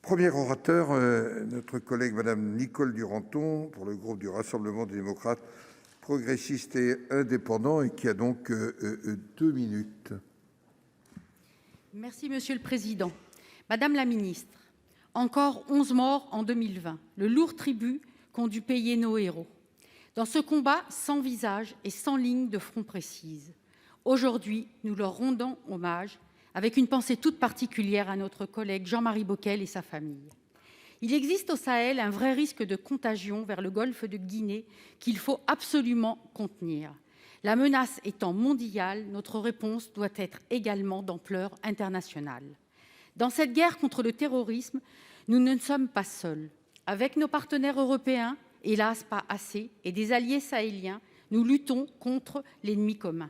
Premier orateur, notre collègue Madame Nicole Duranton pour le groupe du Rassemblement des démocrates progressistes et indépendants et qui a donc 2 minutes. Merci Monsieur le Président. Madame la Ministre, encore 11 morts en 2020, le lourd tribut qu'ont dû payer nos héros. Dans ce combat sans visage et sans ligne de front précise, aujourd'hui, nous leur rendons hommage avec une pensée toute particulière à notre collègue Jean-Marie Bockel et sa famille. Il existe au Sahel un vrai risque de contagion vers le golfe de Guinée qu'il faut absolument contenir. La menace étant mondiale, notre réponse doit être également d'ampleur internationale. Dans cette guerre contre le terrorisme, nous ne sommes pas seuls. Avec nos partenaires européens, hélas pas assez, et des alliés sahéliens, nous luttons contre l'ennemi commun.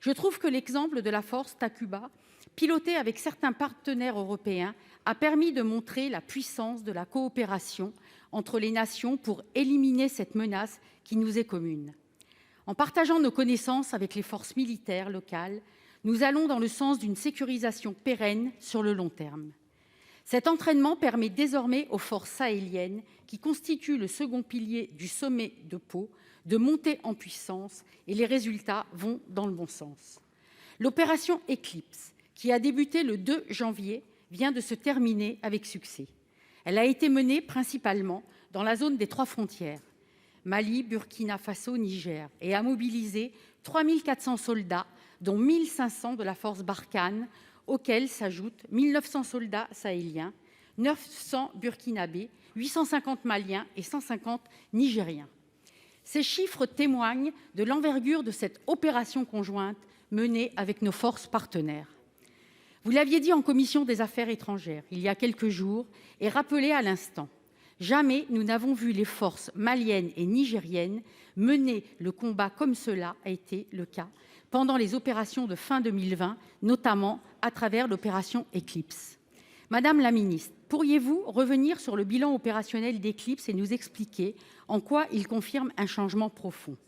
Je trouve que l'exemple de la force Takuba, pilotée avec certains partenaires européens, a permis de montrer la puissance de la coopération entre les nations pour éliminer cette menace qui nous est commune. En partageant nos connaissances avec les forces militaires locales, nous allons dans le sens d'une sécurisation pérenne sur le long terme. Cet entraînement permet désormais aux forces sahéliennes, qui constituent le second pilier du sommet de Pau, de monter en puissance et les résultats vont dans le bon sens. L'opération Eclipse, qui a débuté le 2 janvier, vient de se terminer avec succès. Elle a été menée principalement dans la zone des 3 frontières, Mali, Burkina Faso, Niger, et a mobilisé 3 400 soldats, dont 1 500 de la force Barkhane, auxquels s'ajoutent 1 900 soldats sahéliens, 900 burkinabés, 850 maliens et 150 nigériens. Ces chiffres témoignent de l'envergure de cette opération conjointe menée avec nos forces partenaires. Vous l'aviez dit en commission des Affaires étrangères il y a quelques jours et rappelé à l'instant, jamais nous n'avons vu les forces maliennes et nigériennes mener le combat comme cela a été le cas pendant les opérations de fin 2020, notamment à travers l'opération Eclipse. Madame la ministre, pourriez-vous revenir sur le bilan opérationnel d'Eclipse et nous expliquer en quoi il confirme un changement profond?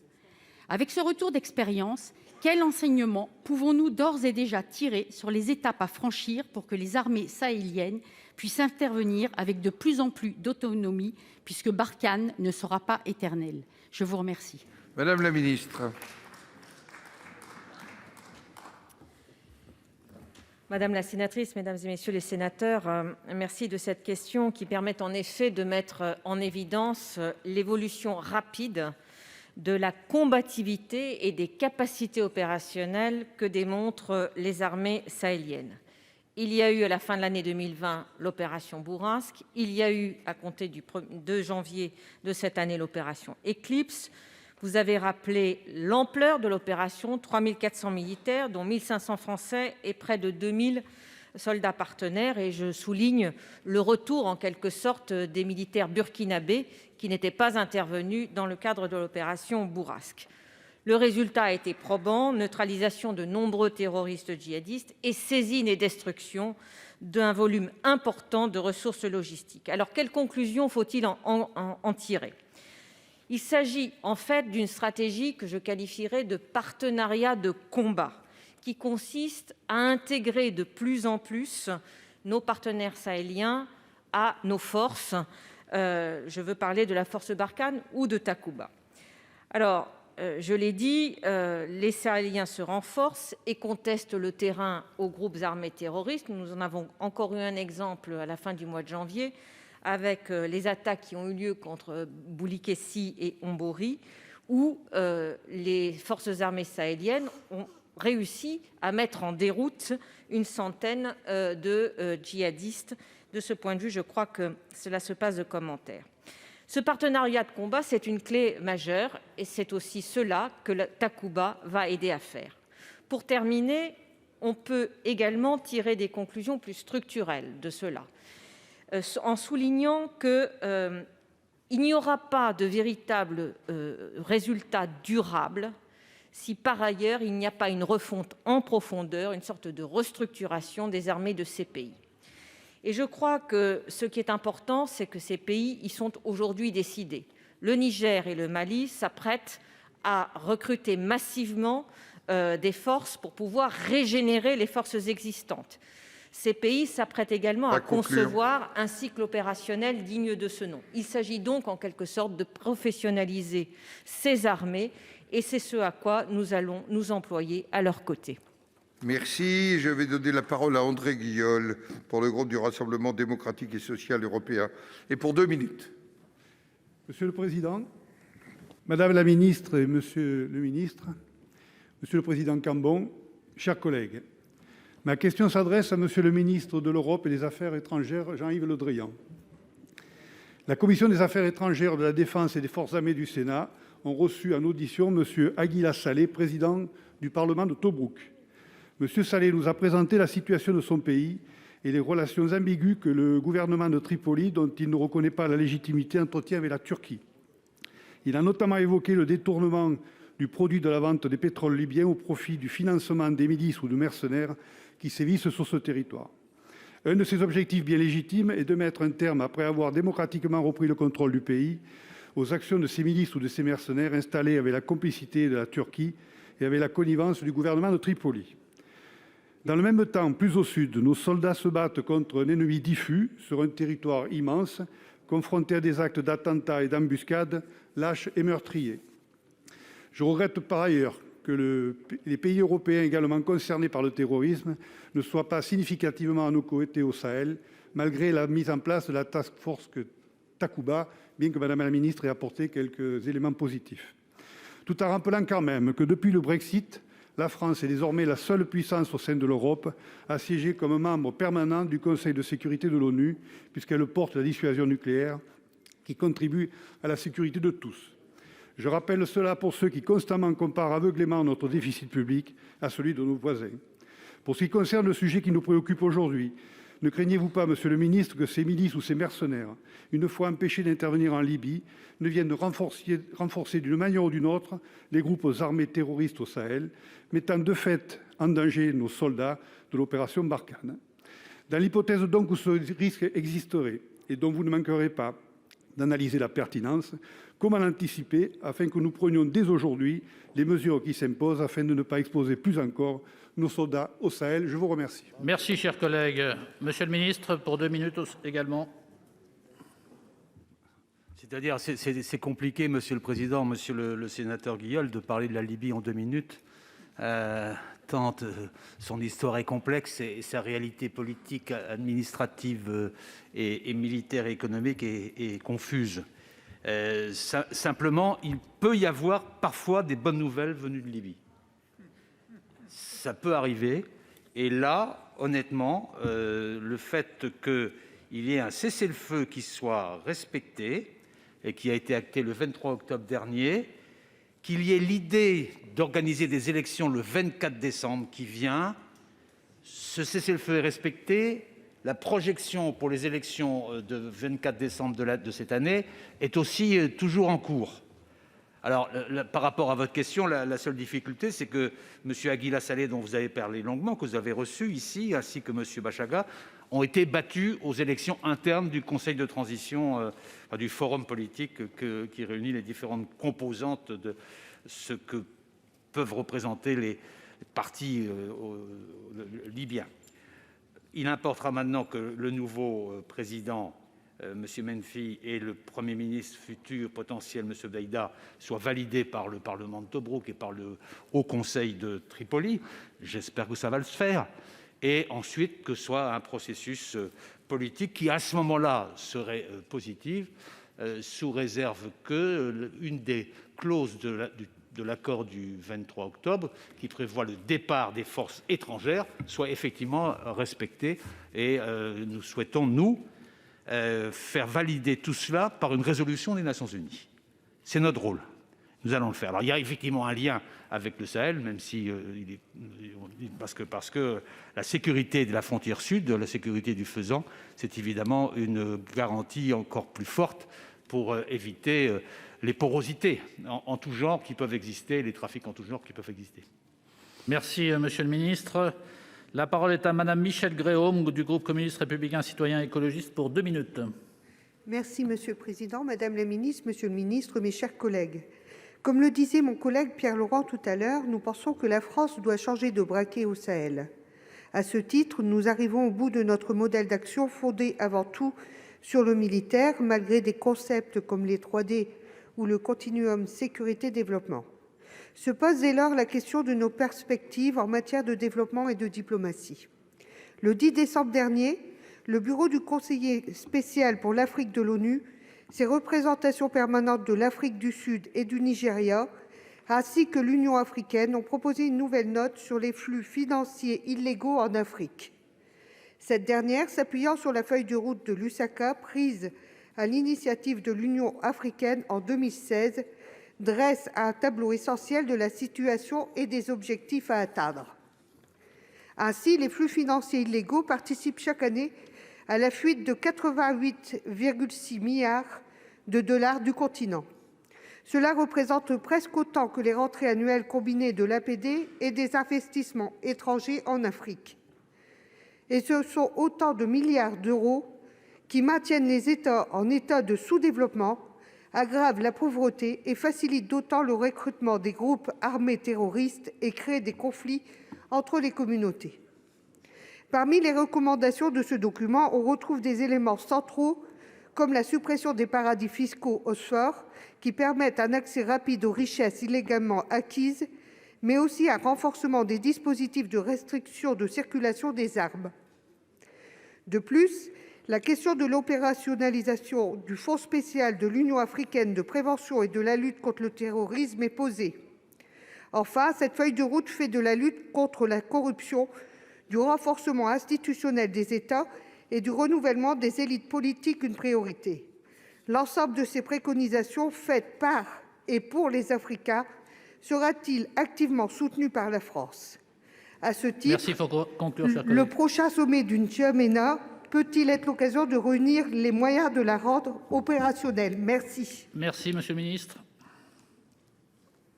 Avec ce retour d'expérience, quel enseignement pouvons-nous d'ores et déjà tirer sur les étapes à franchir pour que les armées sahéliennes puissent intervenir avec de plus en plus d'autonomie, puisque Barkhane ne sera pas éternel? Je vous remercie. Madame la ministre. Madame la sénatrice, mesdames et messieurs les sénateurs, merci de cette question qui permet en effet de mettre en évidence l'évolution rapide de la combativité et des capacités opérationnelles que démontrent les armées sahéliennes. Il y a eu à la fin de l'année 2020 l'opération Bourrasque, il y a eu à compter du 2 janvier de cette année l'opération Eclipse. Vous avez rappelé l'ampleur de l'opération, 3 400 militaires, dont 1 500 Français et près de 2 000 soldats partenaires. Et je souligne le retour, en quelque sorte, des militaires burkinabés qui n'étaient pas intervenus dans le cadre de l'opération Bourrasque. Le résultat a été probant, neutralisation de nombreux terroristes djihadistes et saisine et destruction d'un volume important de ressources logistiques. Alors, quelles conclusions faut-il en tirer ? Il s'agit en fait d'une stratégie que je qualifierais de partenariat de combat, qui consiste à intégrer de plus en plus nos partenaires sahéliens à nos forces. Je veux parler de la force Barkhane ou de Takuba. Alors, je l'ai dit, les Sahéliens se renforcent et contestent le terrain aux groupes armés terroristes. Nous en avons encore eu un exemple à la fin du mois de janvier, avec les attaques qui ont eu lieu contre Boulikessi et Ombori, où les forces armées sahéliennes ont réussi à mettre en déroute une centaine de djihadistes. De ce point de vue, je crois que cela se passe de commentaires. Ce partenariat de combat, c'est une clé majeure et c'est aussi cela que Takuba va aider à faire. Pour terminer, on peut également tirer des conclusions plus structurelles de cela, en soulignant qu'il n'y aura pas de véritable résultat durable si par ailleurs il n'y a pas une refonte en profondeur, une sorte de restructuration des armées de ces pays. Et je crois que ce qui est important, c'est que ces pays y sont aujourd'hui décidés. Le Niger et le Mali s'apprêtent à recruter massivement des forces pour pouvoir régénérer les forces existantes. Ces pays s'apprêtent également à conclure. concevoir un cycle opérationnel digne de ce nom. Il s'agit donc en quelque sorte de professionnaliser ces armées et c'est ce à quoi nous allons nous employer à leur côté. Merci. Je vais donner la parole à André Guillaume pour le groupe du Rassemblement démocratique et social européen. Et pour 2 minutes. Monsieur le Président, Madame la Ministre et Monsieur le Ministre, Monsieur le Président Cambon, chers collègues, ma question s'adresse à Monsieur le Ministre de l'Europe et des Affaires étrangères, Jean-Yves Le Drian. La Commission des Affaires étrangères, de la Défense et des Forces armées du Sénat ont reçu en audition Monsieur Aguila Saleh, président du Parlement de Tobrouk. Monsieur Saleh nous a présenté la situation de son pays et les relations ambiguës que le gouvernement de Tripoli, dont il ne reconnaît pas la légitimité, entretient avec la Turquie. Il a notamment évoqué le détournement du produit de la vente des pétroles libyens au profit du financement des milices ou de mercenaires qui sévissent sur ce territoire. Un de ses objectifs bien légitimes est de mettre un terme, après avoir démocratiquement repris le contrôle du pays, aux actions de ces milices ou de ces mercenaires installés avec la complicité de la Turquie et avec la connivence du gouvernement de Tripoli. Dans le même temps, plus au sud, nos soldats se battent contre un ennemi diffus sur un territoire immense, confronté à des actes d'attentats et d'embuscades lâches et meurtriers. Je regrette par ailleurs que les pays européens également concernés par le terrorisme ne soient pas significativement à nos côtés au Sahel, malgré la mise en place de la task force Takuba, bien que Madame la Ministre ait apporté quelques éléments positifs. Tout en rappelant quand même que depuis le Brexit, la France est désormais la seule puissance au sein de l'Europe à siéger comme membre permanent du Conseil de sécurité de l'ONU, puisqu'elle porte la dissuasion nucléaire qui contribue à la sécurité de tous. Je rappelle cela pour ceux qui constamment comparent aveuglément notre déficit public à celui de nos voisins. Pour ce qui concerne le sujet qui nous préoccupe aujourd'hui, ne craignez-vous pas, Monsieur le Ministre, que ces milices ou ces mercenaires, une fois empêchés d'intervenir en Libye, ne viennent renforcer d'une manière ou d'une autre les groupes armés terroristes au Sahel, mettant de fait en danger nos soldats de l'opération Barkhane? Dans l'hypothèse donc où ce risque existerait, et dont vous ne manquerez pas d'analyser la pertinence, comment l'anticiper afin que nous prenions dès aujourd'hui les mesures qui s'imposent afin de ne pas exposer plus encore nos soldats au Sahel? Je vous remercie. Merci, cher collègue. Monsieur le ministre, pour 2 minutes également. C'est-à-dire, c'est compliqué, Monsieur le Président, Monsieur le sénateur Guillaume, de parler de la Libye en 2 minutes, tant son histoire est complexe et sa réalité politique, administrative et militaire et économique est confuse. Simplement, il peut y avoir parfois des bonnes nouvelles venues de Libye. Ça peut arriver. Et là, honnêtement, le fait qu'il y ait un cessez-le-feu qui soit respecté et qui a été acté le 23 octobre dernier, qu'il y ait l'idée d'organiser des élections le 24 décembre qui vient, ce cessez-le-feu est respecté. La projection pour les élections de 24 décembre de cette année est aussi toujours en cours. Alors, par rapport à votre question, la seule difficulté, c'est que M. Aguila Saleh, dont vous avez parlé longuement, que vous avez reçu ici, ainsi que M. Bachaga, ont été battus aux élections internes du Conseil de transition, du forum politique qui réunit les différentes composantes de ce que peuvent représenter les partis libyens. Il importera maintenant que le nouveau président, M. Menfi, et le Premier ministre futur potentiel, M. Beïda, soient validés par le Parlement de Tobrouk et par le Haut Conseil de Tripoli. J'espère que ça va le faire. Et ensuite, que soit un processus politique qui, à ce moment-là, serait positif, sous réserve qu'une des clauses de l'accord du 23 octobre, qui prévoit le départ des forces étrangères, soit effectivement respectée. Et nous souhaitons, nous, faire valider tout cela par une résolution des Nations Unies. C'est notre rôle. Nous allons le faire. Alors, il y a effectivement un lien avec le Sahel, même si parce que la sécurité de la frontière sud, la sécurité du faisan, c'est évidemment une garantie encore plus forte pour éviter les porosités en tout genre qui peuvent exister, les trafics en tout genre qui peuvent exister. Merci, monsieur le ministre. La parole est à Madame Michèle Gréaume du groupe communiste républicain citoyen écologiste pour 2 minutes. Merci, Monsieur le Président, Madame la Ministre, Monsieur le Ministre, mes chers collègues. Comme le disait mon collègue Pierre Laurent tout à l'heure, nous pensons que la France doit changer de braquet au Sahel. À ce titre, nous arrivons au bout de notre modèle d'action fondé avant tout sur le militaire, malgré des concepts comme les 3D ou le continuum sécurité-développement. Se pose dès lors la question de nos perspectives en matière de développement et de diplomatie. Le 10 décembre dernier, le bureau du conseiller spécial pour l'Afrique de l'ONU, ses représentations permanentes de l'Afrique du Sud et du Nigeria, ainsi que l'Union africaine ont proposé une nouvelle note sur les flux financiers illégaux en Afrique. Cette dernière, s'appuyant sur la feuille de route de Lusaka prise à l'initiative de l'Union africaine en 2016, dresse un tableau essentiel de la situation et des objectifs à atteindre. Ainsi, les flux financiers illégaux participent chaque année à la fuite de 88,6 milliards de dollars du continent. Cela représente presque autant que les rentrées annuelles combinées de l'APD et des investissements étrangers en Afrique. Et ce sont autant de milliards d'euros qui maintiennent les États en état de sous-développement, aggravent la pauvreté et facilitent d'autant le recrutement des groupes armés terroristes et créent des conflits entre les communautés. Parmi les recommandations de ce document, on retrouve des éléments centraux comme la suppression des paradis fiscaux offshore qui permettent un accès rapide aux richesses illégalement acquises, mais aussi un renforcement des dispositifs de restriction de circulation des armes. De plus, la question de l'opérationnalisation du Fonds spécial de l'Union africaine de prévention et de la lutte contre le terrorisme est posée. Enfin, cette feuille de route fait de la lutte contre la corruption, du renforcement institutionnel des États et du renouvellement des élites politiques une priorité. L'ensemble de ces préconisations faites par et pour les Africains sera-t-il activement soutenu par la France ? À ce titre, Merci, il faut conclure, cher le collègue. prochain sommet du N'Djamena peut-il être l'occasion de réunir les moyens de la rendre opérationnelle ? Merci. Merci, monsieur le ministre.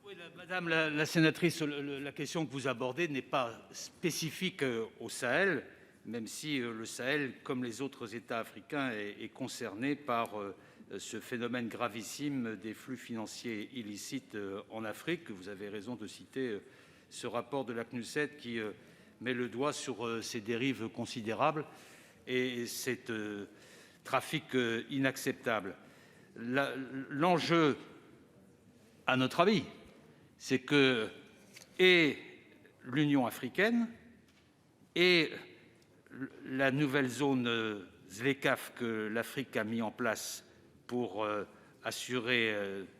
Oui, Madame la sénatrice, la question que vous abordez n'est pas spécifique au Sahel, même si le Sahel, comme les autres États africains, est concerné par ce phénomène gravissime des flux financiers illicites en Afrique. Vous avez raison de citer ce rapport de la CNUSED qui met le doigt sur ces dérives considérables et cet trafic inacceptable. L'enjeu, à notre avis, c'est que et l'Union africaine et la nouvelle zone ZLECAf que l'Afrique a mis en place pour assurer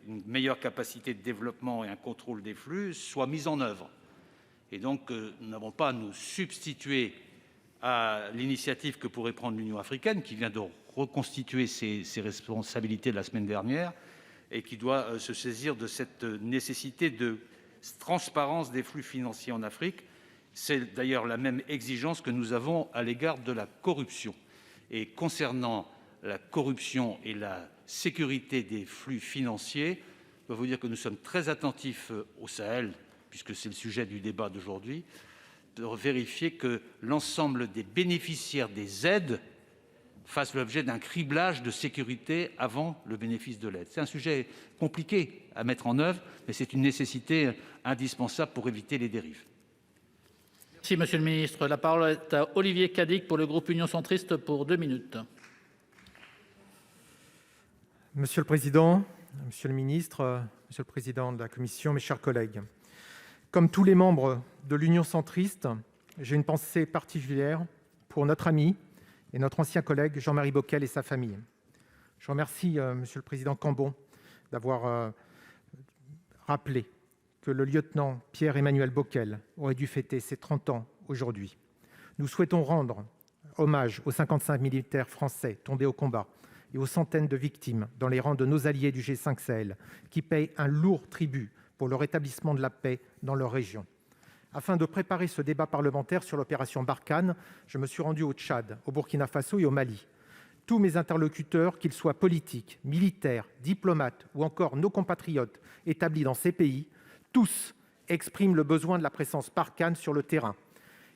une meilleure capacité de développement et un contrôle des flux soient mises en œuvre. Et donc, nous n'avons pas à nous substituer à l'initiative que pourrait prendre l'Union africaine, qui vient de reconstituer ses responsabilités la semaine dernière et qui doit se saisir de cette nécessité de transparence des flux financiers en Afrique. C'est d'ailleurs la même exigence que nous avons à l'égard de la corruption. Et concernant la corruption et la sécurité des flux financiers, je dois vous dire que nous sommes très attentifs au Sahel, puisque c'est le sujet du débat d'aujourd'hui, de vérifier que l'ensemble des bénéficiaires des aides fassent l'objet d'un criblage de sécurité avant le bénéfice de l'aide. C'est un sujet compliqué à mettre en œuvre, mais c'est une nécessité indispensable pour éviter les dérives. Merci, monsieur le ministre. La parole est à Olivier Cadic pour le groupe Union centriste pour 2 minutes. Monsieur le président, monsieur le ministre, monsieur le président de la commission, mes chers collègues, comme tous les membres de l'Union centriste, j'ai une pensée particulière pour notre ami et notre ancien collègue Jean-Marie Bockel et sa famille. Je remercie monsieur le président Cambon d'avoir rappelé que le lieutenant Pierre-Emmanuel Bockel aurait dû fêter ses 30 ans aujourd'hui. Nous souhaitons rendre hommage aux 55 militaires français tombés au combat et aux centaines de victimes dans les rangs de nos alliés du G5 Sahel qui payent un lourd tribut pour le rétablissement de la paix dans leur région. Afin de préparer ce débat parlementaire sur l'opération Barkhane, je me suis rendu au Tchad, au Burkina Faso et au Mali. Tous mes interlocuteurs, qu'ils soient politiques, militaires, diplomates ou encore nos compatriotes établis dans ces pays, tous expriment le besoin de la présence Barkhane sur le terrain.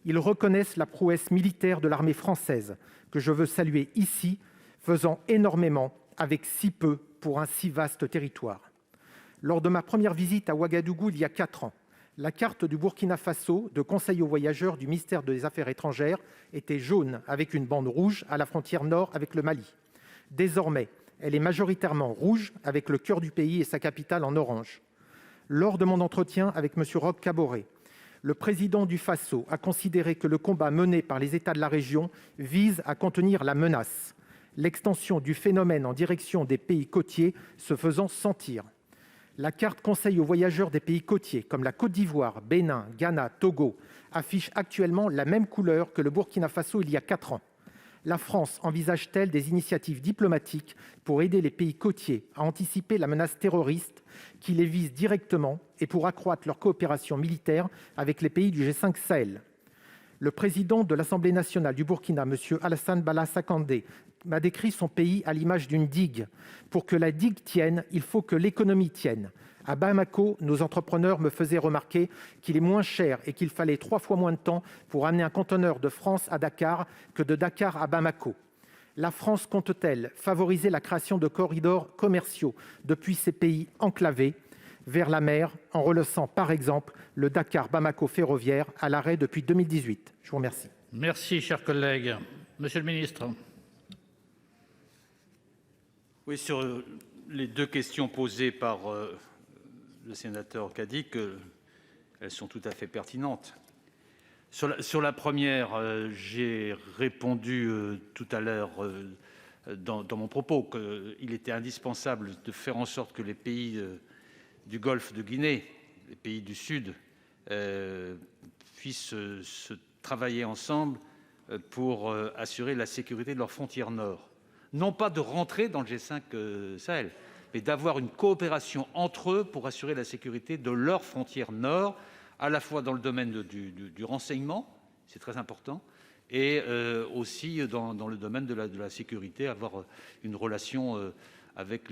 Ils reconnaissent la prouesse militaire de l'armée française, que je veux saluer ici, faisant énormément avec si peu pour un si vaste territoire. Lors de ma première visite à Ouagadougou il y a 4 ans, La carte du Burkina Faso de conseil aux voyageurs du ministère des Affaires étrangères était jaune avec une bande rouge à la frontière nord avec le Mali. Désormais, elle est majoritairement rouge avec le cœur du pays et sa capitale en orange. Lors de mon entretien avec M. Roch Kaboré, le président du Faso a considéré que le combat mené par les États de la région vise à contenir la menace, l'extension du phénomène en direction des pays côtiers se faisant sentir. La carte conseil aux voyageurs des pays côtiers, comme la Côte d'Ivoire, Bénin, Ghana, Togo, affiche actuellement la même couleur que le Burkina Faso il y a 4 ans. La France envisage-t-elle des initiatives diplomatiques pour aider les pays côtiers à anticiper la menace terroriste qui les vise directement et pour accroître leur coopération militaire avec les pays du G5 Sahel ? Le président de l'Assemblée nationale du Burkina, M. Alassane Bala Sakandé, m'a décrit son pays à l'image d'une digue. Pour que la digue tienne, il faut que l'économie tienne. À Bamako, nos entrepreneurs me faisaient remarquer qu'il est moins cher et qu'il fallait 3 fois moins de temps pour amener un conteneur de France à Dakar que de Dakar à Bamako. La France compte-t-elle favoriser la création de corridors commerciaux depuis ces pays enclavés vers la mer, en relançant par exemple le Dakar-Bamako ferroviaire à l'arrêt depuis 2018 ? Je vous remercie. Merci, cher collègue. Monsieur le ministre. Oui, sur les 2 questions posées par le sénateur Cadic, elles sont tout à fait pertinentes. Sur la première, j'ai répondu tout à l'heure dans mon propos qu'il était indispensable de faire en sorte que les pays du Golfe de Guinée, les pays du Sud, puissent se travailler ensemble pour assurer la sécurité de leurs frontières nord. Non pas de rentrer dans le G5 Sahel, mais d'avoir une coopération entre eux pour assurer la sécurité de leurs frontières nord, à la fois dans le domaine du renseignement, c'est très important, et aussi dans le domaine de la sécurité, avoir une relation avec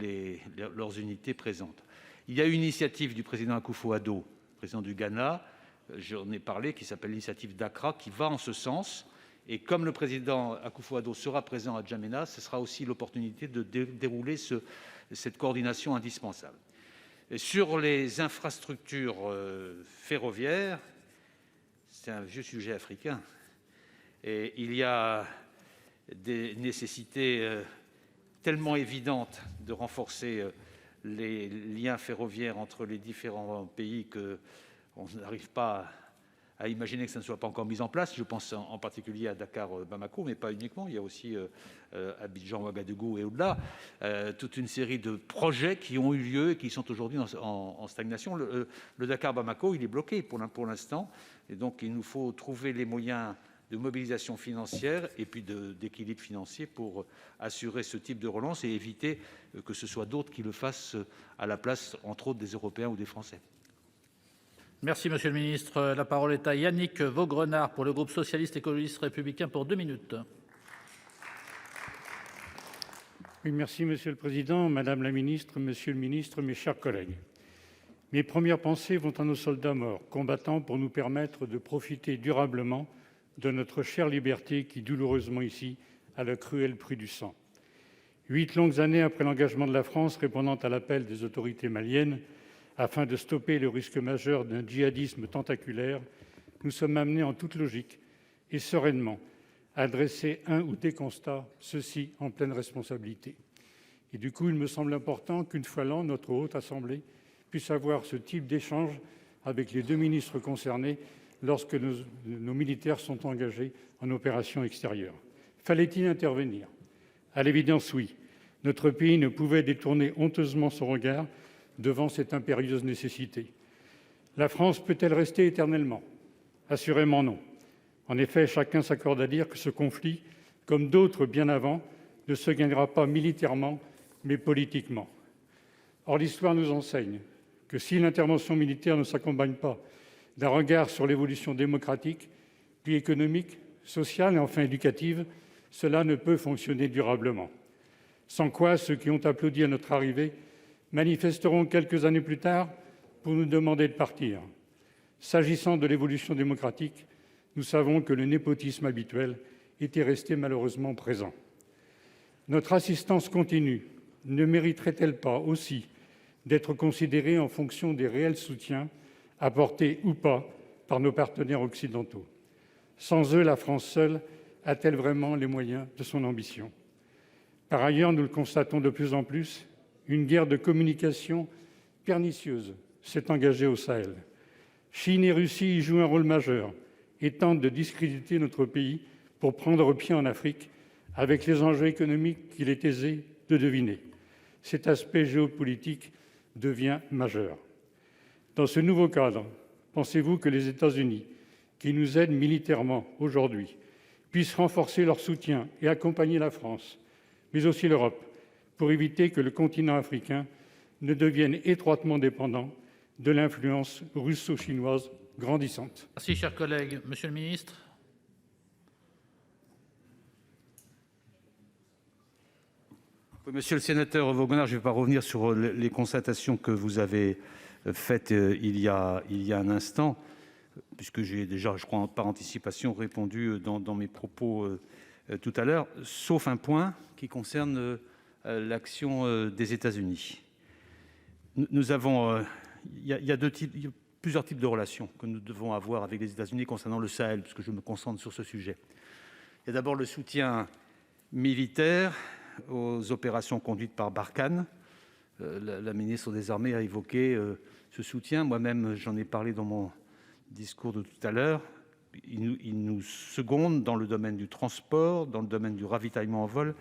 leurs unités présentes. Il y a une initiative du président Akufo-Addo, président du Ghana, j'en ai parlé, qui s'appelle l'initiative d'Accra, qui va en ce sens. Et comme le président Akufo-Addo sera présent à N'Djamena, ce sera aussi l'opportunité de dérouler cette coordination indispensable. Et sur les infrastructures ferroviaires, c'est un vieux sujet africain. Et il y a des nécessités tellement évidentes de renforcer les liens ferroviaires entre les différents pays qu'on n'arrive pas à imaginer que ça ne soit pas encore mis en place. Je pense en particulier à Dakar-Bamako, mais pas uniquement. Il y a aussi Abidjan-Ouagadougou et au-delà, toute une série de projets qui ont eu lieu et qui sont aujourd'hui en stagnation. Le Dakar-Bamako, il est bloqué pour l'instant. Et donc, il nous faut trouver les moyens de mobilisation financière et puis d'équilibre financier pour assurer ce type de relance et éviter que ce soit d'autres qui le fassent à la place, entre autres, des Européens ou des Français. Merci, monsieur le ministre. La parole est à Yannick Vaugrenard pour le groupe socialiste, écologiste, républicain pour 2 minutes. Oui, merci, monsieur le président, madame la ministre, monsieur le ministre, mes chers collègues. Mes premières pensées vont à nos soldats morts, combattant pour nous permettre de profiter durablement de notre chère liberté qui, douloureusement ici, a le cruel prix du sang. 8 longues années après l'engagement de la France répondant à l'appel des autorités maliennes, afin de stopper le risque majeur d'un djihadisme tentaculaire, nous sommes amenés en toute logique et sereinement à dresser un ou des constats, ceux-ci en pleine responsabilité. Et du coup, il me semble important qu'une fois l'an, notre Haute Assemblée puisse avoir ce type d'échange avec les 2 ministres concernés lorsque nos militaires sont engagés en opération extérieure. Fallait-il intervenir ? À l'évidence, oui. Notre pays ne pouvait détourner honteusement son regard devant cette impérieuse nécessité. La France peut-elle rester éternellement ? Assurément non. En effet, chacun s'accorde à dire que ce conflit, comme d'autres bien avant, ne se gagnera pas militairement, mais politiquement. Or, l'histoire nous enseigne que si l'intervention militaire ne s'accompagne pas d'un regard sur l'évolution démocratique, puis économique, sociale et enfin éducative, cela ne peut fonctionner durablement. Sans quoi, ceux qui ont applaudi à notre arrivée manifesteront quelques années plus tard pour nous demander de partir. S'agissant de l'évolution démocratique, nous savons que le népotisme habituel était resté malheureusement présent. Notre assistance continue ne mériterait-elle pas aussi d'être considérée en fonction des réels soutiens apportés ou pas par nos partenaires occidentaux. Sans eux, la France seule a-t-elle vraiment les moyens de son ambition ? Par ailleurs, nous le constatons de plus en plus, une guerre de communication pernicieuse s'est engagée au Sahel. Chine et Russie y jouent un rôle majeur et tentent de discréditer notre pays pour prendre pied en Afrique, avec les enjeux économiques qu'il est aisé de deviner. Cet aspect géopolitique devient majeur. Dans ce nouveau cadre, pensez-vous que les États-Unis, qui nous aident militairement aujourd'hui, puissent renforcer leur soutien et accompagner la France, mais aussi l'Europe, pour éviter que le continent africain ne devienne étroitement dépendant de l'influence russo-chinoise grandissante? Merci, cher collègue. Monsieur le ministre. Monsieur le sénateur Vaugrenard, je ne vais pas revenir sur les constatations que vous avez faites il y a un instant, puisque j'ai déjà, je crois, par anticipation, répondu dans mes propos tout à l'heure, sauf un point qui concerne l'action des États-Unis. Nous avons, il y a plusieurs types de relations que nous devons avoir avec les États-Unis concernant le Sahel, puisque je me concentre sur ce sujet. Il y a d'abord le soutien militaire aux opérations conduites par Barkhane. La ministre des Armées a évoqué ce soutien. Moi-même, j'en ai parlé dans mon discours de tout à l'heure. Il nous seconde dans le domaine du transport, dans le domaine du ravitaillement en vol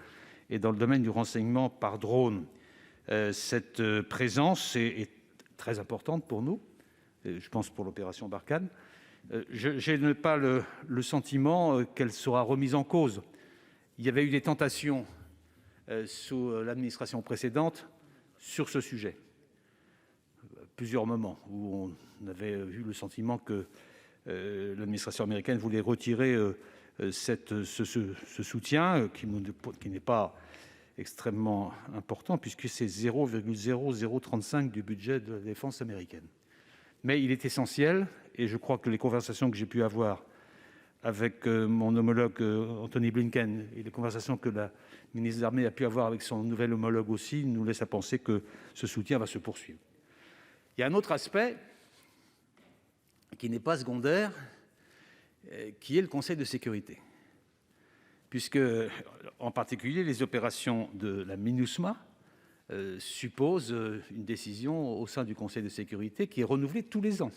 et dans le domaine du renseignement par drone. Cette présence est très importante pour nous, je pense pour l'opération Barkhane. Je n'ai pas le sentiment qu'elle sera remise en cause. Il y avait eu des tentations sous l'administration précédente sur ce sujet. Plusieurs moments où on avait eu le sentiment que l'administration américaine voulait retirer ce soutien, qui n'est pas extrêmement important, puisque c'est 0,0035 du budget de la défense américaine. Mais il est essentiel, et je crois que les conversations que j'ai pu avoir avec mon homologue Anthony Blinken et les conversations que la ministre des Armées a pu avoir avec son nouvel homologue aussi nous laissent à penser que ce soutien va se poursuivre. Il y a un autre aspect qui n'est pas secondaire, qui est le Conseil de sécurité. Puisque, en particulier, les opérations de la MINUSMA supposent une décision au sein du Conseil de sécurité qui est renouvelée tous les ans.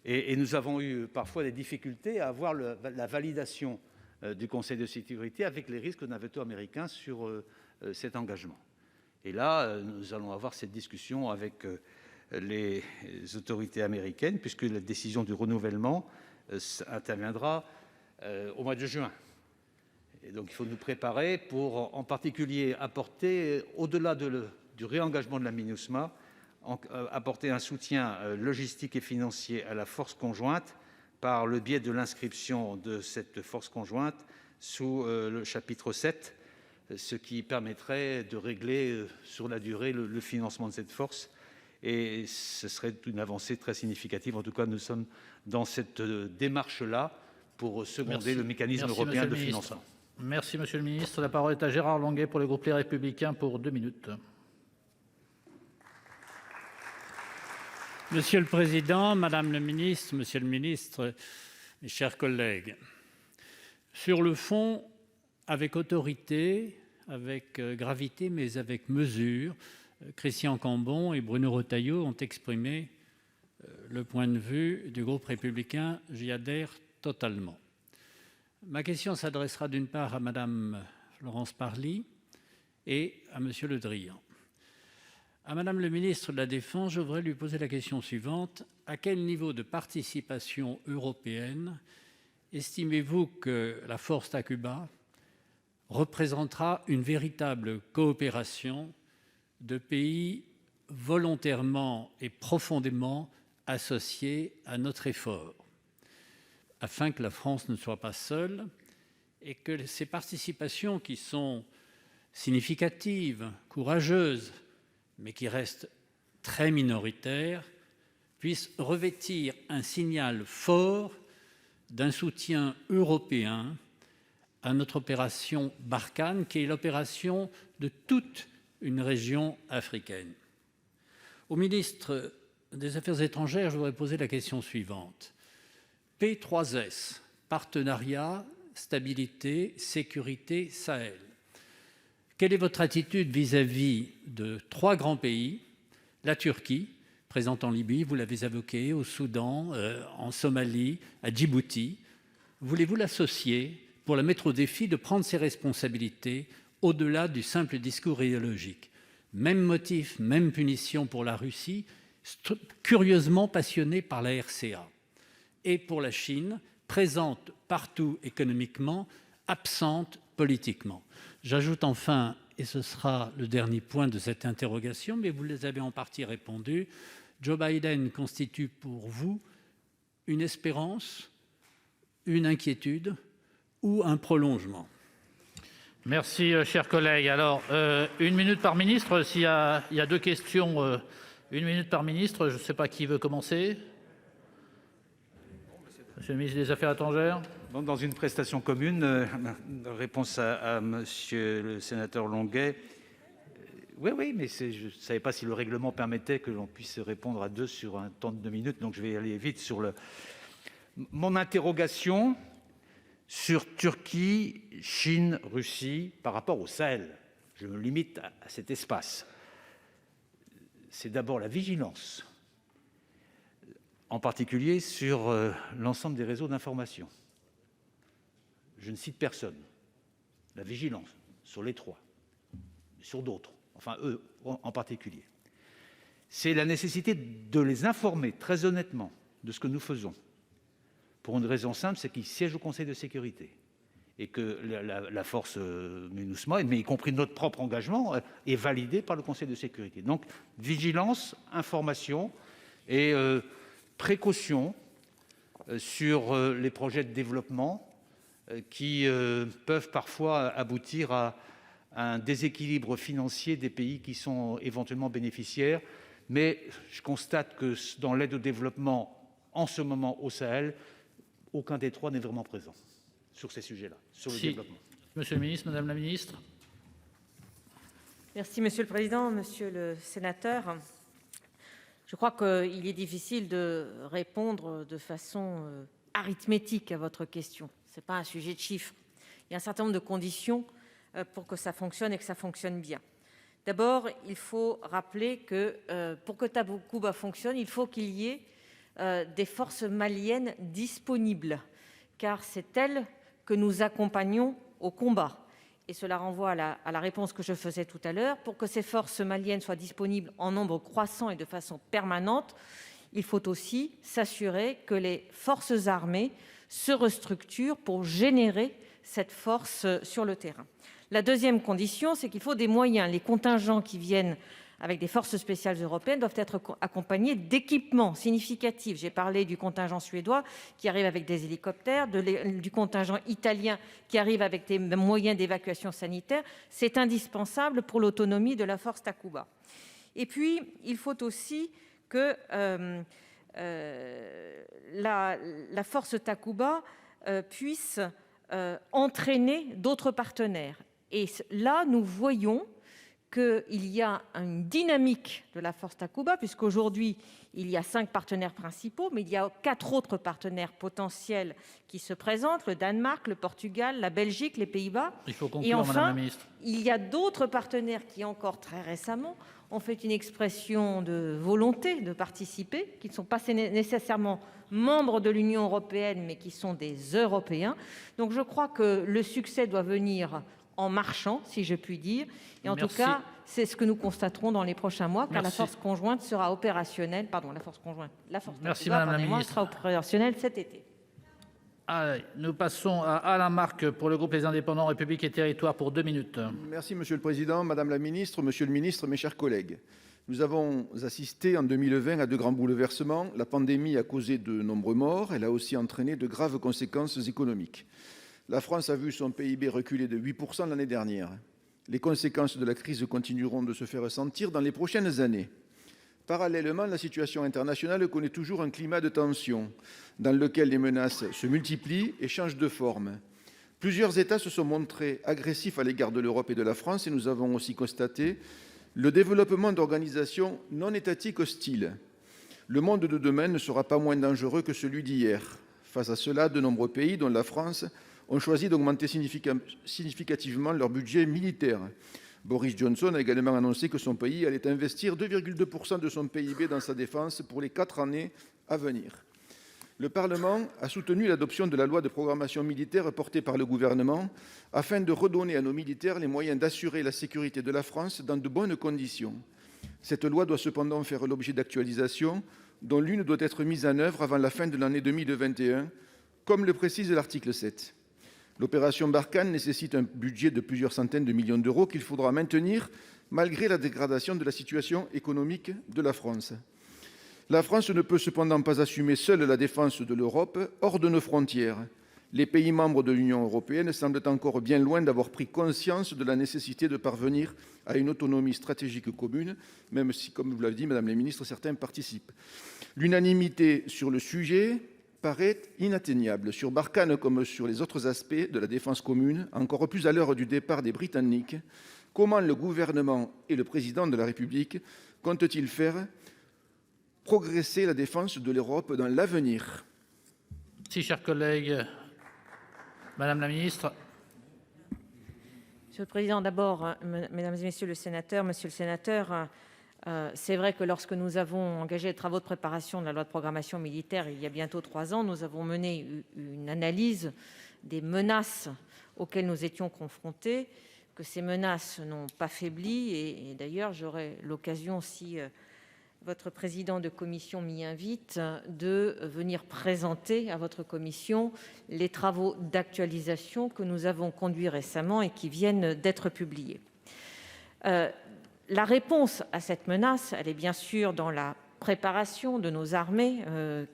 Et nous avons eu parfois des difficultés à avoir la validation du Conseil de sécurité avec les risques d'un veto américain sur cet engagement. Et là, nous allons avoir cette discussion avec les autorités américaines, puisque la décision du renouvellement interviendra au mois de juin. Et donc, il faut nous préparer pour, en particulier, apporter, au-delà du réengagement de la MINUSMA, apporter un soutien logistique et financier à la force conjointe par le biais de l'inscription de cette force conjointe sous le chapitre 7, ce qui permettrait de régler sur la durée le financement de cette force. Et ce serait une avancée très significative. En tout cas, nous sommes dans cette démarche-là pour seconder le mécanisme européen de financement. Merci, monsieur le ministre. La parole est à Gérard Longuet pour le groupe Les Républicains pour 2 minutes. Monsieur le Président, Madame le Ministre, Monsieur le Ministre, mes chers collègues, sur le fond, avec autorité, avec gravité, mais avec mesure, Christian Cambon et Bruno Retailleau ont exprimé le point de vue du groupe républicain. J'y adhère totalement. Ma question s'adressera d'une part à Madame Florence Parly et à Monsieur Le Drian. À Madame le ministre de la Défense, je voudrais lui poser la question suivante. À quel niveau de participation européenne estimez-vous que la force Takuba représentera une véritable coopération de pays volontairement et profondément associés à notre effort, afin que la France ne soit pas seule et que ces participations qui sont significatives, courageuses, mais qui restent très minoritaires, puissent revêtir un signal fort d'un soutien européen à notre opération Barkhane, qui est l'opération de toute une région africaine. Au ministre des Affaires étrangères, je voudrais poser la question suivante. P3S, partenariat, stabilité, sécurité, Sahel. Quelle est votre attitude vis-à-vis de 3 grands pays, la Turquie, présente en Libye, vous l'avez évoqué, au Soudan, en Somalie, à Djibouti. Voulez-vous l'associer pour la mettre au défi de prendre ses responsabilités au-delà du simple discours idéologique? Même motif, même punition pour la Russie, curieusement passionnée par la RCA. Et pour la Chine, présente partout économiquement, absente politiquement. J'ajoute enfin, et ce sera le dernier point de cette interrogation, mais vous les avez en partie répondu, Joe Biden constitue pour vous une espérance, une inquiétude ou un prolongement? Merci, cher collègue. Alors, 1 minute par ministre. Il y a 2 questions, 1 minute par ministre. Je ne sais pas qui veut commencer. Monsieur le ministre des Affaires étrangères. Dans une prestation commune, réponse à monsieur le sénateur Longuet. Oui, mais je ne savais pas si le règlement permettait que l'on puisse répondre à 2 sur un temps de 2 minutes, donc je vais aller vite sur mon interrogation sur Turquie, Chine, Russie par rapport au Sahel. Je me limite à cet espace. C'est d'abord la vigilance, en particulier sur l'ensemble des réseaux d'information. Je ne cite personne. La vigilance sur les 3, sur d'autres, enfin eux en particulier. C'est la nécessité de les informer très honnêtement de ce que nous faisons. Pour une raison simple, c'est qu'ils siègent au Conseil de sécurité et que la force MINUSMA, mais y compris notre propre engagement, est validé par le Conseil de sécurité. Donc, vigilance, information et précaution sur les projets de développement qui peuvent parfois aboutir à un déséquilibre financier des pays qui sont éventuellement bénéficiaires. Mais je constate que dans l'aide au développement, en ce moment au Sahel, aucun des 3 n'est vraiment présent sur ces sujets-là, sur le développement. Monsieur le ministre, madame la ministre. Merci, Monsieur le Président. Monsieur le sénateur, je crois qu'il est difficile de répondre de façon arithmétique à votre question. Ce n'est pas un sujet de chiffres. Il y a un certain nombre de conditions pour que ça fonctionne et que ça fonctionne bien. D'abord, il faut rappeler que pour que Takuba fonctionne, il faut qu'il y ait des forces maliennes disponibles, car c'est elles que nous accompagnons au combat. Et cela renvoie à la réponse que je faisais tout à l'heure. Pour que ces forces maliennes soient disponibles en nombre croissant et de façon permanente, il faut aussi s'assurer que les forces armées se restructurent pour générer cette force sur le terrain. La deuxième condition, c'est qu'il faut des moyens. Les contingents qui viennent avec des forces spéciales européennes doivent être accompagnés d'équipements significatifs. J'ai parlé du contingent suédois qui arrive avec des hélicoptères, du contingent italien qui arrive avec des moyens d'évacuation sanitaire. C'est indispensable pour l'autonomie de la force Takuba. Et puis, il faut aussi que la force Takuba puisse entraîner d'autres partenaires. Et là, nous voyons qu'il y a une dynamique de la force Takuba, puisqu'aujourd'hui, il y a 5 partenaires principaux, mais il y a 4 autres partenaires potentiels qui se présentent, le Danemark, le Portugal, la Belgique, les Pays-Bas. Il faut conclure, et enfin, madame la ministre. Il y a d'autres partenaires qui, encore très récemment, ont fait une expression de volonté de participer, qui ne sont pas nécessairement membres de l'Union européenne, mais qui sont des Européens. Donc je crois que le succès doit venir en marchant, si je puis dire. Et en tout cas, c'est ce que nous constaterons dans les prochains mois, car la force conjointe sera opérationnelle. Pardon, la force conjointe. La force sera opérationnelle cet été. Allez, nous passons à Alain Marc pour le groupe Les Indépendants, République et Territoires pour 2 minutes. Merci, Monsieur le Président, Madame la Ministre, Monsieur le Ministre, mes chers collègues. Nous avons assisté en 2020 à de grands bouleversements. La pandémie a causé de nombreux morts. Elle a aussi entraîné de graves conséquences économiques. La France a vu son PIB reculer de 8% l'année dernière. Les conséquences de la crise continueront de se faire sentir dans les prochaines années. Parallèlement, la situation internationale connaît toujours un climat de tension, dans lequel les menaces se multiplient et changent de forme. Plusieurs États se sont montrés agressifs à l'égard de l'Europe et de la France, et nous avons aussi constaté le développement d'organisations non étatiques hostiles. Le monde de demain ne sera pas moins dangereux que celui d'hier. Face à cela, de nombreux pays, dont la France, ont choisi d'augmenter significativement leur budget militaire. Boris Johnson a également annoncé que son pays allait investir 2,2% de son PIB dans sa défense pour les 4 années à venir. Le Parlement a soutenu l'adoption de la loi de programmation militaire portée par le gouvernement afin de redonner à nos militaires les moyens d'assurer la sécurité de la France dans de bonnes conditions. Cette loi doit cependant faire l'objet d'actualisations, dont l'une doit être mise en œuvre avant la fin de l'année 2021, comme le précise l'article 7. L'opération Barkhane nécessite un budget de plusieurs centaines de millions d'euros qu'il faudra maintenir malgré la dégradation de la situation économique de la France. La France ne peut cependant pas assumer seule la défense de l'Europe hors de nos frontières. Les pays membres de l'Union européenne semblent encore bien loin d'avoir pris conscience de la nécessité de parvenir à une autonomie stratégique commune, même si, comme vous l'avez dit, Madame la Ministre, certains participent. L'unanimité sur le sujet paraît inatteignable. Sur Barkhane comme sur les autres aspects de la défense commune, encore plus à l'heure du départ des Britanniques, comment le gouvernement et le président de la République comptent-ils faire progresser la défense de l'Europe dans l'avenir? Merci, chers collègues. Madame la ministre. Monsieur le président, d'abord, mesdames et messieurs les sénateurs, monsieur le sénateur, c'est vrai que lorsque nous avons engagé les travaux de préparation de la loi de programmation militaire il y a bientôt 3 ans, nous avons mené une analyse des menaces auxquelles nous étions confrontés, que ces menaces n'ont pas faibli. Et d'ailleurs, j'aurai l'occasion, si votre président de commission m'y invite, de venir présenter à votre commission les travaux d'actualisation que nous avons conduits récemment et qui viennent d'être publiés. La réponse à cette menace, elle est bien sûr dans la préparation de nos armées,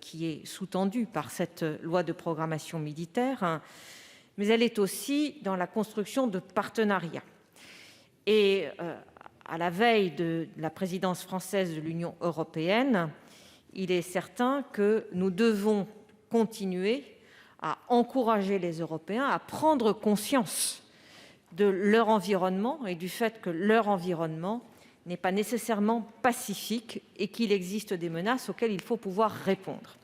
qui est sous-tendue par cette loi de programmation militaire, mais elle est aussi dans la construction de partenariats. Et à la veille de la présidence française de l'Union européenne, il est certain que nous devons continuer à encourager les Européens à prendre conscience de leur environnement et du fait que leur environnement n'est pas nécessairement pacifique et qu'il existe des menaces auxquelles il faut pouvoir répondre.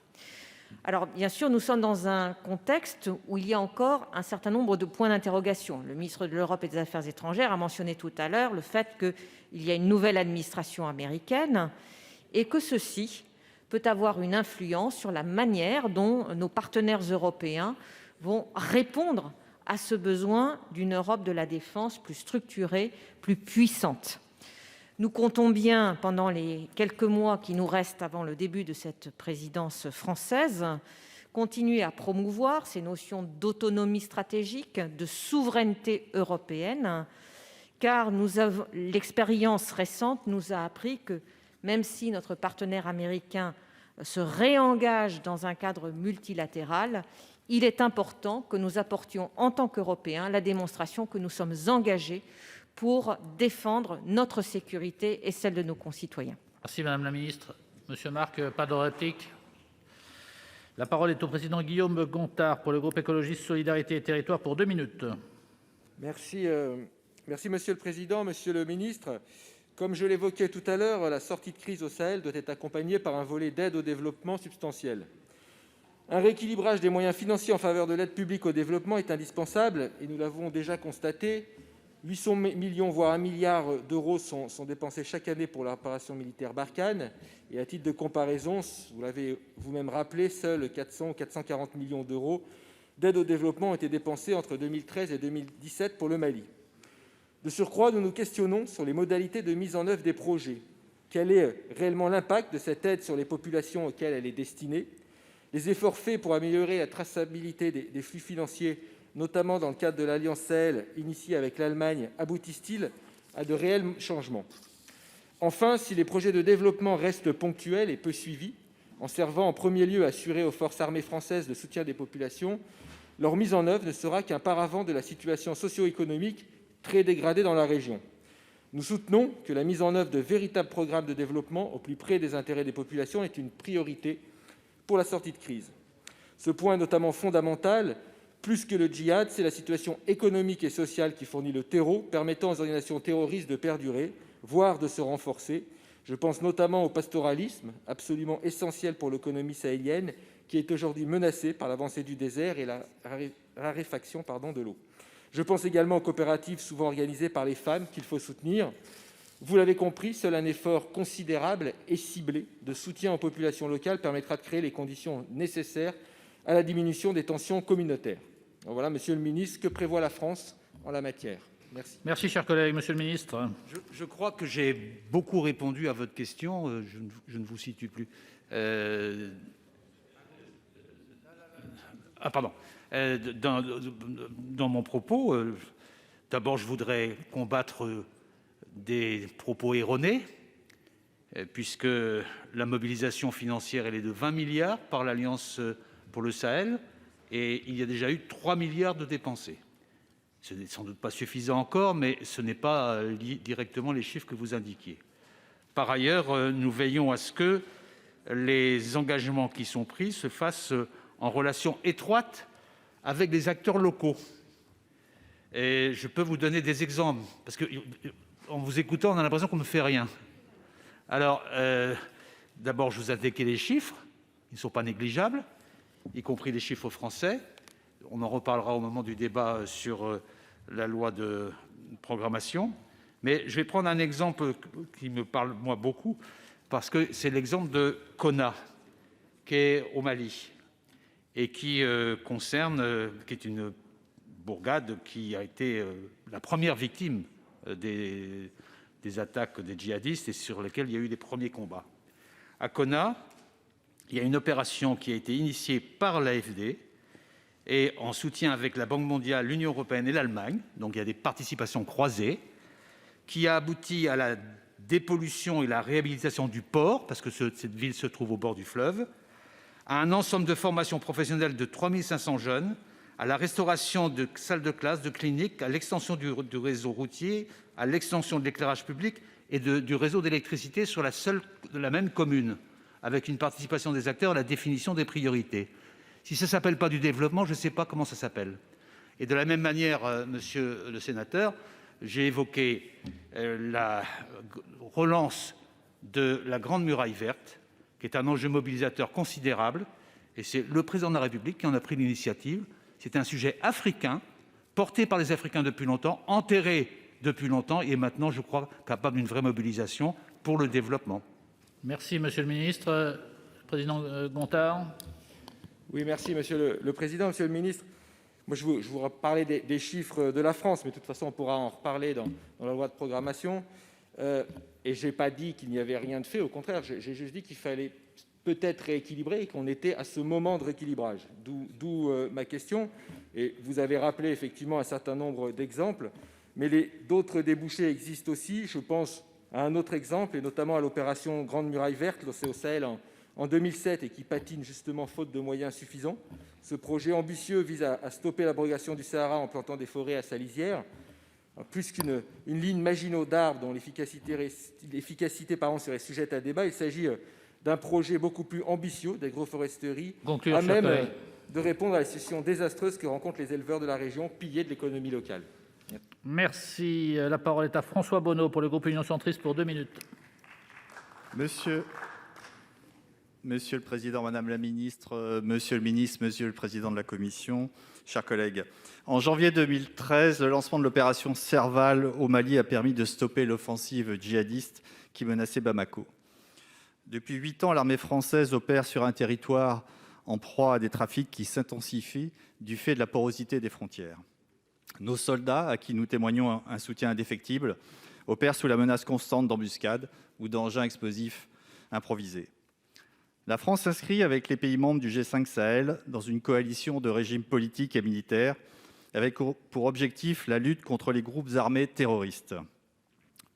Alors, bien sûr, nous sommes dans un contexte où il y a encore un certain nombre de points d'interrogation. Le ministre de l'Europe et des Affaires étrangères a mentionné tout à l'heure le fait qu'il y a une nouvelle administration américaine et que ceci peut avoir une influence sur la manière dont nos partenaires européens vont répondre à ce besoin d'une Europe de la défense plus structurée, plus puissante. Nous comptons bien, pendant les quelques mois qui nous restent avant le début de cette présidence française, continuer à promouvoir ces notions d'autonomie stratégique, de souveraineté européenne, car l'expérience récente nous a appris que même si notre partenaire américain se réengage dans un cadre multilatéral, il est important que nous apportions en tant qu'Européens la démonstration que nous sommes engagés pour défendre notre sécurité et celle de nos concitoyens. Merci Madame la Ministre. Monsieur Marc, pas de réplique. La parole est au président Guillaume Gontard pour le groupe écologiste Solidarité et Territoires pour 2 minutes. Merci Monsieur le Président, Monsieur le Ministre. Comme je l'évoquais tout à l'heure, la sortie de crise au Sahel doit être accompagnée par un volet d'aide au développement substantiel. Un rééquilibrage des moyens financiers en faveur de l'aide publique au développement est indispensable et nous l'avons déjà constaté. 800 millions, voire 1 milliard d'euros sont dépensés chaque année pour l'opération militaire Barkhane. Et à titre de comparaison, vous l'avez vous-même rappelé, seuls 400 ou 440 millions d'euros d'aide au développement ont été dépensés entre 2013 et 2017 pour le Mali. De surcroît, nous nous questionnons sur les modalités de mise en œuvre des projets. Quel est réellement l'impact de cette aide sur les populations auxquelles elle est destinée? Les efforts faits pour améliorer la traçabilité des flux financiers, notamment dans le cadre de l'Alliance Sahel initiée avec l'Allemagne, aboutissent-ils à de réels changements? Enfin, si les projets de développement restent ponctuels et peu suivis, en servant en premier lieu à assurer aux forces armées françaises le soutien des populations, leur mise en œuvre ne sera qu'un paravent de la situation socio-économique très dégradée dans la région. Nous soutenons que la mise en œuvre de véritables programmes de développement au plus près des intérêts des populations est une priorité pour la sortie de crise. Ce point est notamment fondamental. Plus que le djihad, c'est la situation économique et sociale qui fournit le terreau, permettant aux organisations terroristes de perdurer, voire de se renforcer, Je pense notamment au pastoralisme, absolument essentiel pour l'économie sahélienne, qui est aujourd'hui menacée par l'avancée du désert et la raréfaction de l'eau. Je pense également aux coopératives souvent organisées par les femmes qu'il faut soutenir. Vous l'avez compris, seul un effort considérable et ciblé de soutien aux populations locales permettra de créer les conditions nécessaires à la diminution des tensions communautaires. Alors voilà, Monsieur le ministre, que prévoit la France en la matière? Merci. Merci, cher collègue. Monsieur le ministre. Je crois que j'ai beaucoup répondu à votre question. Je ne vous situe plus. Pardon. Dans mon propos, d'abord, je voudrais combattre des propos erronés, puisque la mobilisation financière elle est de 20 milliards par l'Alliance pour le Sahel, et il y a déjà eu 3 milliards de dépensés. Ce n'est sans doute pas suffisant encore, mais ce n'est pas directement les chiffres que vous indiquiez. Par ailleurs, nous veillons à ce que les engagements qui sont pris se fassent en relation étroite avec les acteurs locaux. Et je peux vous donner des exemples, parce qu'en vous écoutant, on a l'impression qu'on ne fait rien. Alors, d'abord, je vous ai indiqué les chiffres, ils ne sont pas négligeables, y compris les chiffres français. On en reparlera au moment du débat sur la loi de programmation. Mais je vais prendre un exemple qui me parle, moi, beaucoup, parce que c'est l'exemple de Konna, qui est au Mali, et qui est une bourgade qui a été la première victime des attaques des djihadistes et sur lesquelles il y a eu les premiers combats. À Konna, il y a une opération qui a été initiée par l'AFD et en soutien avec la Banque mondiale, l'Union européenne et l'Allemagne, donc il y a des participations croisées, qui a abouti à la dépollution et la réhabilitation du port, parce que cette ville se trouve au bord du fleuve, à un ensemble de formations professionnelles de 3500 jeunes, à la restauration de salles de classe, de cliniques, à l'extension du réseau routier, à l'extension de l'éclairage public et du réseau d'électricité sur la même commune, avec une participation des acteurs à la définition des priorités. Si ça ne s'appelle pas du développement, je ne sais pas comment ça s'appelle. Et de la même manière, monsieur le sénateur, j'ai évoqué la relance de la Grande Muraille Verte, qui est un enjeu mobilisateur considérable, et c'est le président de la République qui en a pris l'initiative. C'est un sujet africain, porté par les Africains depuis longtemps, enterré depuis longtemps, et maintenant, je crois, capable d'une vraie mobilisation pour le développement. Merci, monsieur le ministre. Président Gontard. Oui, merci, monsieur le président. Monsieur le ministre, moi, je vous parlais des chiffres de la France, mais de toute façon, on pourra en reparler dans la loi de programmation. Et je n'ai pas dit qu'il n'y avait rien de fait. Au contraire, j'ai juste dit qu'il fallait peut-être rééquilibrer et qu'on était à ce moment de rééquilibrage. D'où ma question. Et vous avez rappelé effectivement un certain nombre d'exemples, mais d'autres débouchés existent aussi. Je pense à un autre exemple, et notamment à l'opération Grande Muraille Verte, c'est au Sahel en 2007, et qui patine justement faute de moyens suffisants. Ce projet ambitieux vise à stopper l'abrogation du Sahara en plantant des forêts à sa lisière. Plus qu'une ligne Maginot d'arbres dont l'efficacité serait sujette à débat, il s'agit d'un projet beaucoup plus ambitieux d'agroforesterie, à même de répondre à la situation désastreuse que rencontrent les éleveurs de la région, piliers de l'économie locale. Merci. La parole est à François Bonneau pour le groupe Union Centriste pour 2 minutes. Monsieur le Président, Madame la Ministre, Monsieur le Ministre, Monsieur le Président de la Commission, chers collègues, en janvier 2013, le lancement de l'opération Serval au Mali a permis de stopper l'offensive djihadiste qui menaçait Bamako. Depuis 8 ans, l'armée française opère sur un territoire en proie à des trafics qui s'intensifient du fait de la porosité des frontières. Nos soldats, à qui nous témoignons un soutien indéfectible, opèrent sous la menace constante d'embuscades ou d'engins explosifs improvisés. La France s'inscrit avec les pays membres du G5 Sahel dans une coalition de régimes politiques et militaires avec pour objectif la lutte contre les groupes armés terroristes.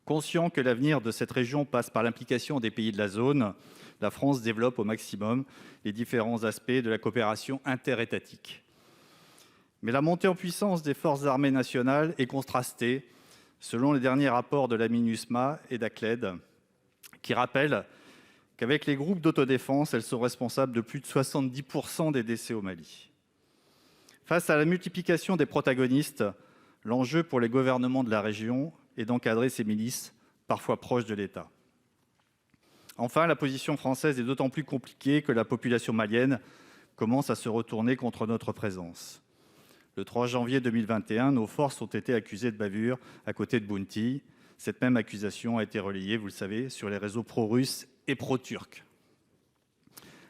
Conscient que l'avenir de cette région passe par l'implication des pays de la zone, la France développe au maximum les différents aspects de la coopération interétatique. Mais la montée en puissance des forces armées nationales est contrastée selon les derniers rapports de la MINUSMA et d'ACLED, qui rappellent qu'avec les groupes d'autodéfense, elles sont responsables de plus de 70% des décès au Mali. Face à la multiplication des protagonistes, l'enjeu pour les gouvernements de la région est d'encadrer ces milices, parfois proches de l'État. Enfin, la position française est d'autant plus compliquée que la population malienne commence à se retourner contre notre présence. Le 3 janvier 2021, nos forces ont été accusées de bavure à côté de Bounti. Cette même accusation a été relayée, vous le savez, sur les réseaux pro-russes et pro-turcs.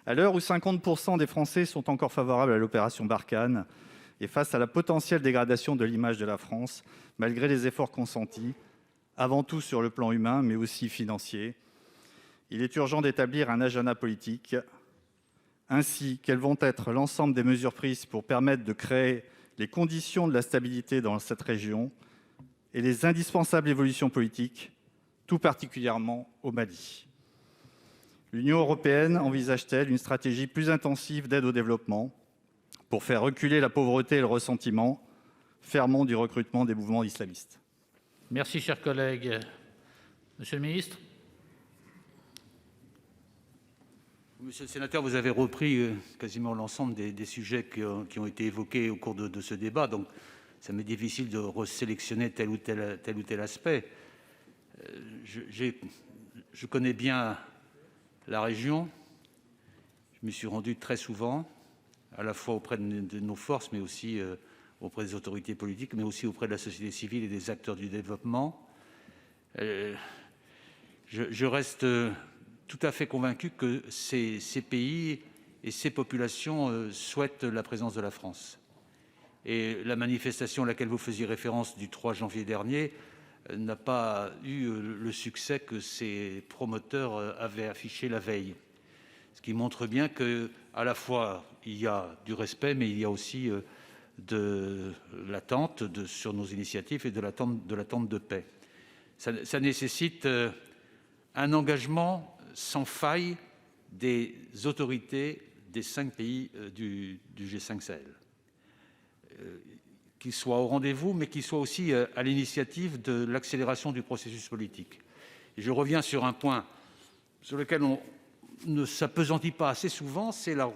À l'heure où 50% des Français sont encore favorables à l'opération Barkhane, et face à la potentielle dégradation de l'image de la France, malgré les efforts consentis, avant tout sur le plan humain, mais aussi financier, il est urgent d'établir un agenda politique. Ainsi, quelles vont être l'ensemble des mesures prises pour permettre de créer les conditions de la stabilité dans cette région et les indispensables évolutions politiques, tout particulièrement au Mali. L'Union européenne envisage-t-elle une stratégie plus intensive d'aide au développement pour faire reculer la pauvreté et le ressentiment, fermons du recrutement des mouvements islamistes? Merci, cher collègue. Monsieur le ministre. Monsieur le sénateur, vous avez repris quasiment l'ensemble des sujets qui ont été évoqués au cours de ce débat, donc ça m'est difficile de resélectionner tel ou tel aspect. Je connais bien la région, je m'y suis rendu très souvent, à la fois auprès de nos forces, mais aussi auprès des autorités politiques, mais aussi auprès de la société civile et des acteurs du développement. Je reste tout à fait convaincu que ces pays et ces populations souhaitent la présence de la France. Et la manifestation à laquelle vous faisiez référence du 3 janvier dernier n'a pas eu le succès que ses promoteurs avaient affiché la veille. Ce qui montre bien qu'à la fois, il y a du respect, mais il y a aussi de l'attente sur nos initiatives et de l'attente de paix. Ça nécessite un engagement sans faille des autorités des 5 pays du G5 Sahel. Qu'ils soient au rendez-vous, mais qu'ils soient aussi à l'initiative de l'accélération du processus politique. Et je reviens sur un point sur lequel on ne s'appesantit pas assez souvent, c'est la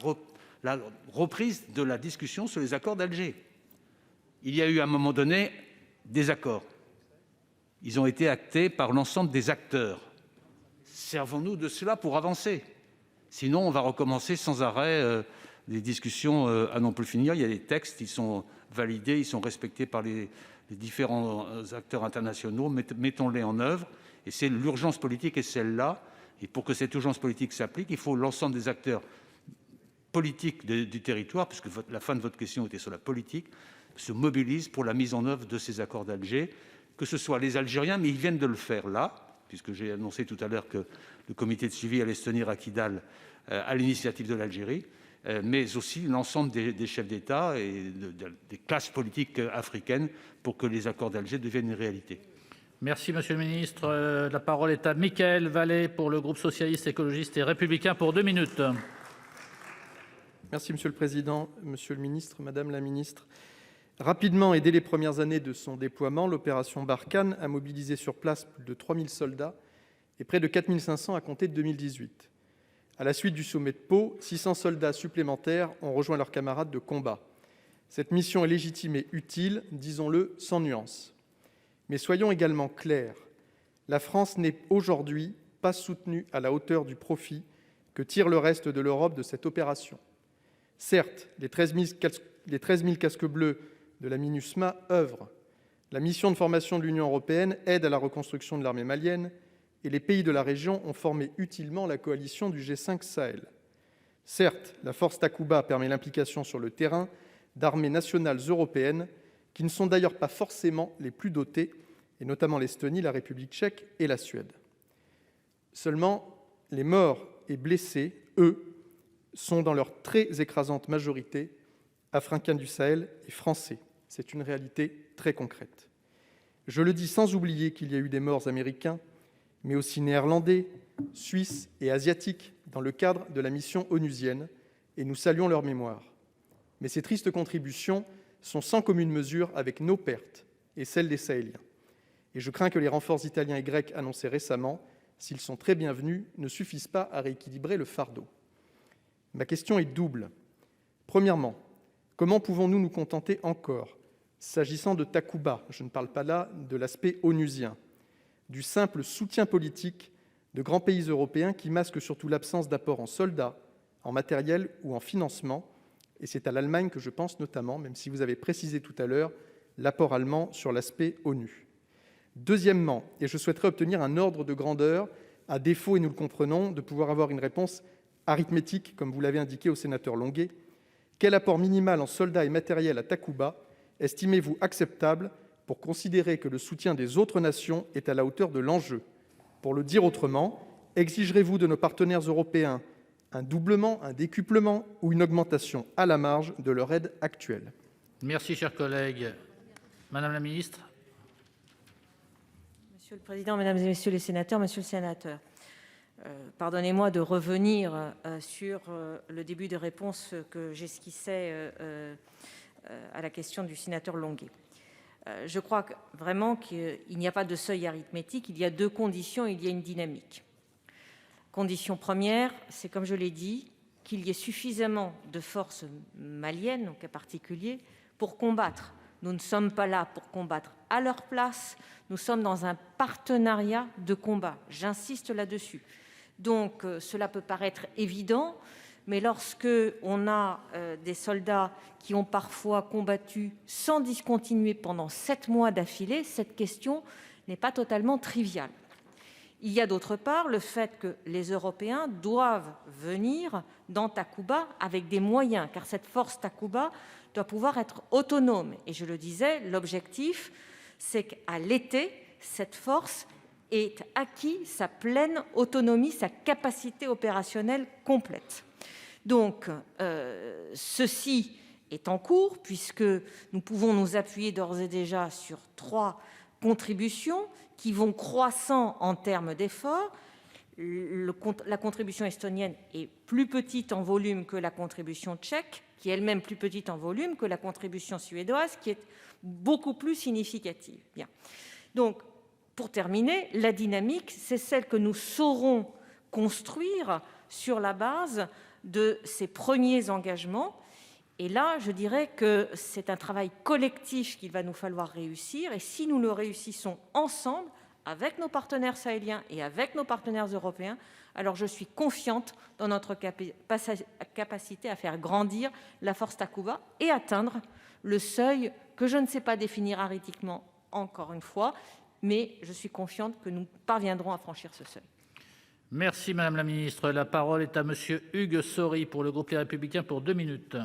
reprise de la discussion sur les accords d'Alger. Il y a eu à un moment donné des accords. Ils ont été actés par l'ensemble des acteurs. Servons-nous de cela pour avancer. Sinon, on va recommencer sans arrêt des discussions à non plus finir. Il y a des textes, ils sont validés, ils sont respectés par les différents acteurs internationaux. Mettons-les en œuvre. Et c'est l'urgence politique est celle-là. Et pour que cette urgence politique s'applique, il faut l'ensemble des acteurs politiques du territoire, puisque la fin de votre question était sur la politique, se mobilisent pour la mise en œuvre de ces accords d'Alger, que ce soit les Algériens, mais ils viennent de le faire là, puisque j'ai annoncé tout à l'heure que le comité de suivi allait se tenir à Kidal à l'initiative de l'Algérie, mais aussi l'ensemble des chefs d'État et des classes politiques africaines pour que les accords d'Alger deviennent une réalité. Merci, monsieur le ministre. La parole est à Mickaël Vallet pour le groupe socialiste, écologiste et républicain pour 2 minutes. Merci, monsieur le président, monsieur le ministre, madame la ministre. Rapidement et dès les premières années de son déploiement, l'opération Barkhane a mobilisé sur place plus de 3000 soldats et près de 4500 à compter de 2018. À la suite du sommet de Pau, 600 soldats supplémentaires ont rejoint leurs camarades de combat. Cette mission est légitime et utile, disons-le sans nuance. Mais soyons également clairs, la France n'est aujourd'hui pas soutenue à la hauteur du profit que tire le reste de l'Europe de cette opération. Certes, les 13 000 casques bleus de la MINUSMA œuvrent. La mission de formation de l'Union européenne aide à la reconstruction de l'armée malienne et les pays de la région ont formé utilement la coalition du G5 Sahel. Certes, la force Takuba permet l'implication sur le terrain d'armées nationales européennes qui ne sont d'ailleurs pas forcément les plus dotées, et notamment l'Estonie, la République tchèque et la Suède. Seulement, les morts et blessés, eux, sont dans leur très écrasante majorité africains du Sahel et français. C'est une réalité très concrète. Je le dis sans oublier qu'il y a eu des morts américains, mais aussi néerlandais, suisses et asiatiques dans le cadre de la mission onusienne, et nous saluons leur mémoire. Mais ces tristes contributions sont sans commune mesure avec nos pertes et celles des Sahéliens. Et je crains que les renforts italiens et grecs annoncés récemment, s'ils sont très bienvenus, ne suffisent pas à rééquilibrer le fardeau. Ma question est double. Premièrement, comment pouvons-nous nous contenter encore, s'agissant de Takuba, je ne parle pas là de l'aspect onusien, du simple soutien politique de de grands pays européens qui masquent surtout l'absence d'apport en soldats, en matériel ou en financement. Et c'est à l'Allemagne que je pense notamment, même si vous avez précisé tout à l'heure l'apport allemand sur l'aspect ONU. Deuxièmement, et je souhaiterais obtenir un ordre de grandeur, à défaut, et nous le comprenons, de pouvoir avoir une réponse arithmétique, comme vous l'avez indiqué au sénateur Longuet, quel apport minimal en soldats et matériel à Takuba estimez-vous acceptable pour considérer que le soutien des autres nations est à la hauteur de l'enjeu? Pour le dire autrement, exigerez-vous de nos partenaires européens un doublement, un décuplement ou une augmentation à la marge de leur aide actuelle? Merci, cher collègue. Madame la ministre. Monsieur le président, mesdames et messieurs les sénateurs, monsieur le sénateur, pardonnez-moi de revenir sur le début de réponse que j'esquissais à la question du sénateur Longuet. Je crois vraiment qu'il n'y a pas de seuil arithmétique, il y a deux conditions, il y a une dynamique. Condition première, c'est comme je l'ai dit, qu'il y ait suffisamment de forces maliennes, au cas particulier, pour combattre. Nous ne sommes pas là pour combattre à leur place, nous sommes dans un partenariat de combat. J'insiste là-dessus. Donc, cela peut paraître évident, mais lorsque on a des soldats qui ont parfois combattu sans discontinuer pendant 7 mois d'affilée, cette question n'est pas totalement triviale. Il y a d'autre part le fait que les Européens doivent venir dans Takuba avec des moyens, car cette force Takuba doit pouvoir être autonome. Et je le disais, l'objectif, c'est qu'à l'été, cette force ait acquis sa pleine autonomie, sa capacité opérationnelle complète. Donc, ceci est en cours, puisque nous pouvons nous appuyer d'ores et déjà sur 3 contributions qui vont croissant en termes d'efforts. La contribution estonienne est plus petite en volume que la contribution tchèque, qui est elle-même plus petite en volume que la contribution suédoise, qui est beaucoup plus significative. Bien. Donc, pour terminer, la dynamique, c'est celle que nous saurons construire sur la base de ces premiers engagements. Et là, je dirais que c'est un travail collectif qu'il va nous falloir réussir. Et si nous le réussissons ensemble, avec nos partenaires sahéliens et avec nos partenaires européens, alors je suis confiante dans notre capacité à faire grandir la force Takuba et atteindre le seuil que je ne sais pas définir arithmétiquement, encore une fois, mais je suis confiante que nous parviendrons à franchir ce seuil. Merci, Madame la Ministre. La parole est à Monsieur Hugues Saury pour le groupe Les Républicains pour 2 minutes.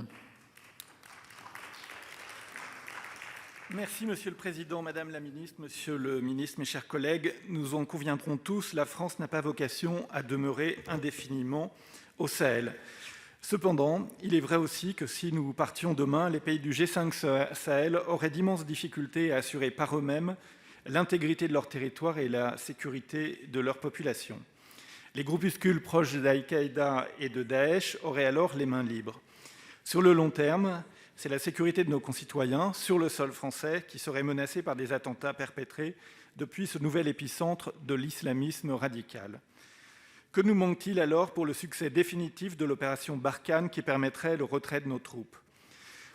Merci, Monsieur le Président, Madame la Ministre, Monsieur le Ministre, mes chers collègues. Nous en conviendrons tous, la France n'a pas vocation à demeurer indéfiniment au Sahel. Cependant, il est vrai aussi que si nous partions demain, les pays du G5 Sahel auraient d'immenses difficultés à assurer par eux-mêmes l'intégrité de leur territoire et la sécurité de leur population. Les groupuscules proches d'Al-Qaïda et de Daesh auraient alors les mains libres. Sur le long terme, c'est la sécurité de nos concitoyens sur le sol français qui serait menacée par des attentats perpétrés depuis ce nouvel épicentre de l'islamisme radical. Que nous manque-t-il alors pour le succès définitif de l'opération Barkhane qui permettrait le retrait de nos troupes?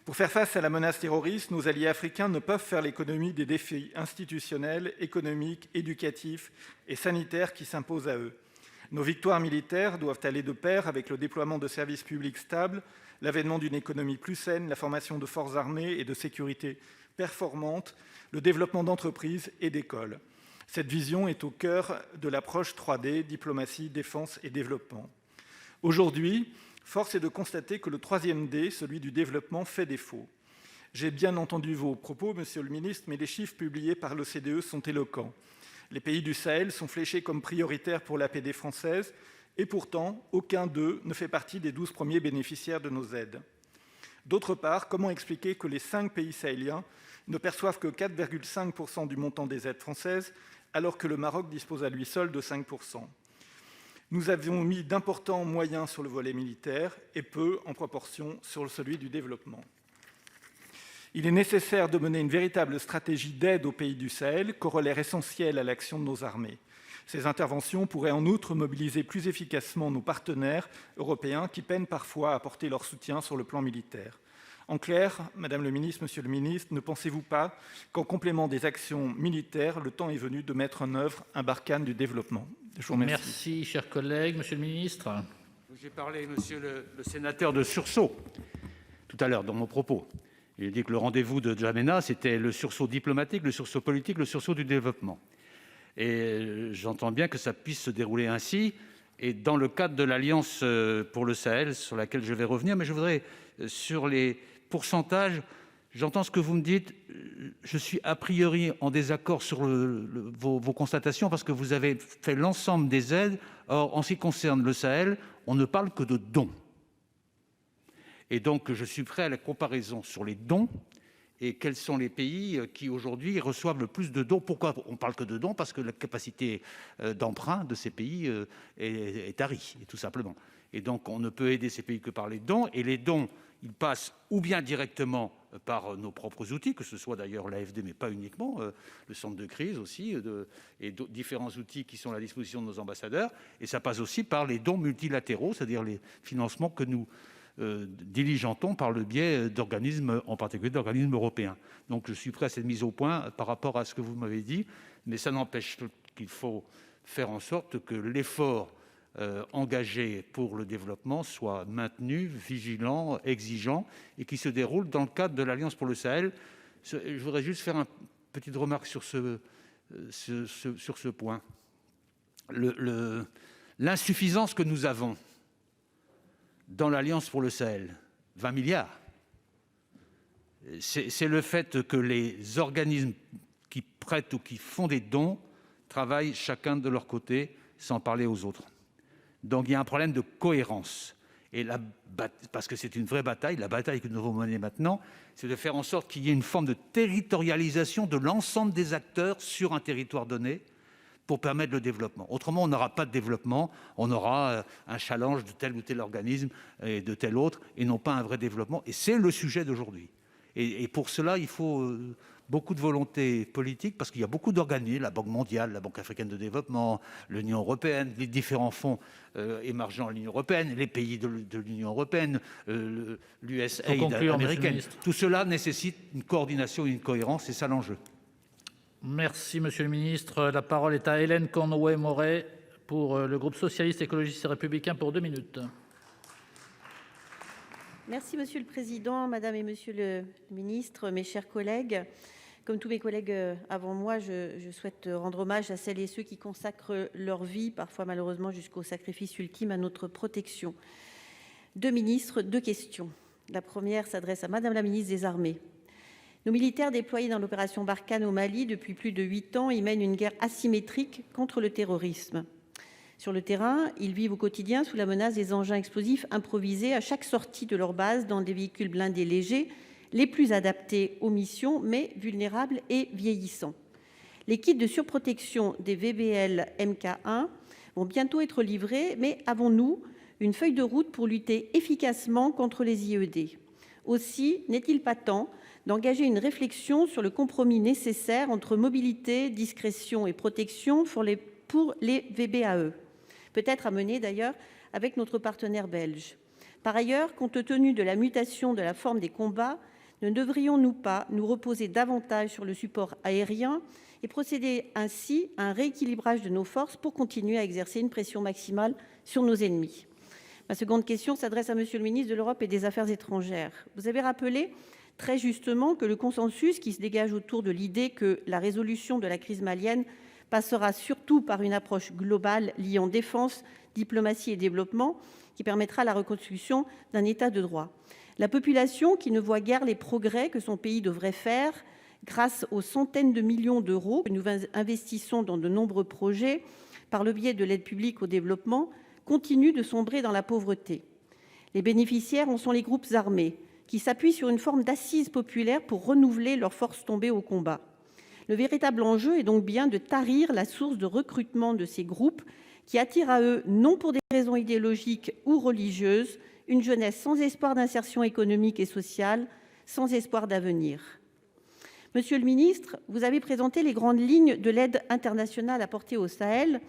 Pour faire face à la menace terroriste, nos alliés africains ne peuvent faire l'économie des défis institutionnels, économiques, éducatifs et sanitaires qui s'imposent à eux. Nos victoires militaires doivent aller de pair avec le déploiement de services publics stables, l'avènement d'une économie plus saine, la formation de forces armées et de sécurité performantes, le développement d'entreprises et d'écoles. Cette vision est au cœur de l'approche 3D, diplomatie, défense et développement. Aujourd'hui, force est de constater que le 3e D, celui du développement, fait défaut. J'ai bien entendu vos propos, Monsieur le Ministre, mais les chiffres publiés par l'OCDE sont éloquents. Les pays du Sahel sont fléchés comme prioritaires pour l'APD française et pourtant, aucun d'eux ne fait partie des 12 premiers bénéficiaires de nos aides. D'autre part, comment expliquer que les 5 pays sahéliens ne perçoivent que 4,5% du montant des aides françaises, alors que le Maroc dispose à lui seul de 5%. Nous avions mis d'importants moyens sur le volet militaire et peu, en proportion, sur celui du développement. Il est nécessaire de mener une véritable stratégie d'aide aux pays du Sahel, corollaire essentiel à l'action de nos armées. Ces interventions pourraient en outre mobiliser plus efficacement nos partenaires européens qui peinent parfois à apporter leur soutien sur le plan militaire. En clair, Madame le ministre, Monsieur le ministre, ne pensez-vous pas qu'en complément des actions militaires, le temps est venu de mettre en œuvre un Barkhane du développement? Je vous remercie. Merci, cher collègue. Monsieur le ministre. J'ai parlé, monsieur le sénateur, de sursaut tout à l'heure dans mon propos. J'ai dit que le rendez-vous de N'Djamena, c'était le sursaut diplomatique, le sursaut politique, le sursaut du développement. Et j'entends bien que ça puisse se dérouler ainsi. Et dans le cadre de l'Alliance pour le Sahel, sur laquelle je vais revenir, mais je voudrais, sur les pourcentages, j'entends ce que vous me dites. Je suis a priori en désaccord sur vos constatations parce que vous avez fait l'ensemble des aides. Or, en ce qui concerne le Sahel, on ne parle que de dons. Et donc, je suis prêt à la comparaison sur les dons et quels sont les pays qui, aujourd'hui, reçoivent le plus de dons. Pourquoi on ne parle que de dons? Parce que la capacité d'emprunt de ces pays est tarie, tout simplement. Et donc, on ne peut aider ces pays que par les dons. Et les dons, ils passent ou bien directement par nos propres outils, que ce soit d'ailleurs l'AFD, mais pas uniquement, le centre de crise aussi, et différents outils qui sont à la disposition de nos ambassadeurs. Et ça passe aussi par les dons multilatéraux, c'est-à-dire les financements que nous diligentons par le biais d'organismes, en particulier d'organismes européens. Donc je suis prêt à cette mise au point par rapport à ce que vous m'avez dit, mais ça n'empêche qu'il faut faire en sorte que l'effort engagé pour le développement soit maintenu, vigilant, exigeant, et qui se déroule dans le cadre de l'Alliance pour le Sahel. Je voudrais juste faire une petite remarque sur ce point. L'insuffisance que nous avons dans l'Alliance pour le Sahel, 20 milliards, c'est le fait que les organismes qui prêtent ou qui font des dons travaillent chacun de leur côté sans parler aux autres. Donc il y a un problème de cohérence. Et parce que c'est une vraie bataille, la bataille que nous devons mener maintenant, c'est de faire en sorte qu'il y ait une forme de territorialisation de l'ensemble des acteurs sur un territoire donné, pour permettre le développement. Autrement, on n'aura pas de développement, on aura un challenge de tel ou tel organisme et de tel autre, et non pas un vrai développement. Et c'est le sujet d'aujourd'hui. Et pour cela, il faut beaucoup de volonté politique, parce qu'il y a beaucoup d'organismes, la Banque mondiale, la Banque africaine de développement, l'Union européenne, les différents fonds émergents à l'Union européenne, les pays de l'Union européenne, l'USAID américaine. Tout cela nécessite une coordination et une cohérence, c'est ça l'enjeu. Merci, monsieur le ministre. La parole est à Hélène Conway-Mouret pour le groupe socialiste, écologiste et républicain pour 2 minutes. Merci, monsieur le président, madame et monsieur le ministre, mes chers collègues. Comme tous mes collègues avant moi, je souhaite rendre hommage à celles et ceux qui consacrent leur vie, parfois malheureusement jusqu'au sacrifice ultime, à notre protection. 2 ministres, 2 questions. La première s'adresse à madame la ministre des Armées. Nos militaires déployés dans l'opération Barkhane au Mali depuis plus de 8 ans, ils mènent une guerre asymétrique contre le terrorisme. Sur le terrain, ils vivent au quotidien sous la menace des engins explosifs improvisés à chaque sortie de leur base dans des véhicules blindés légers, les plus adaptés aux missions, mais vulnérables et vieillissants. Les kits de surprotection des VBL Mk1 vont bientôt être livrés, mais avons-nous une feuille de route pour lutter efficacement contre les IED? Aussi, n'est-il pas temps d'engager une réflexion sur le compromis nécessaire entre mobilité, discrétion et protection pour les VBAE, peut-être à mener d'ailleurs avec notre partenaire belge. Par ailleurs, compte tenu de la mutation de la forme des combats, ne devrions-nous pas nous reposer davantage sur le support aérien et procéder ainsi à un rééquilibrage de nos forces pour continuer à exercer une pression maximale sur nos ennemis? Ma seconde question s'adresse à monsieur le ministre de l'Europe et des Affaires étrangères. Vous avez rappelé très justement que le consensus qui se dégage autour de l'idée que la résolution de la crise malienne passera surtout par une approche globale liant défense, diplomatie et développement qui permettra la reconstruction d'un État de droit. La population, qui ne voit guère les progrès que son pays devrait faire grâce aux centaines de millions d'euros que nous investissons dans de nombreux projets par le biais de l'aide publique au développement, continue de sombrer dans la pauvreté. Les bénéficiaires en sont les groupes armés, qui s'appuient sur une forme d'assise populaire pour renouveler leurs forces tombées au combat. Le véritable enjeu est donc bien de tarir la source de recrutement de ces groupes qui attirent à eux, non pour des raisons idéologiques ou religieuses, une jeunesse sans espoir d'insertion économique et sociale, sans espoir d'avenir. Monsieur le ministre, vous avez présenté les grandes lignes de l'aide internationale apportée au Sahel,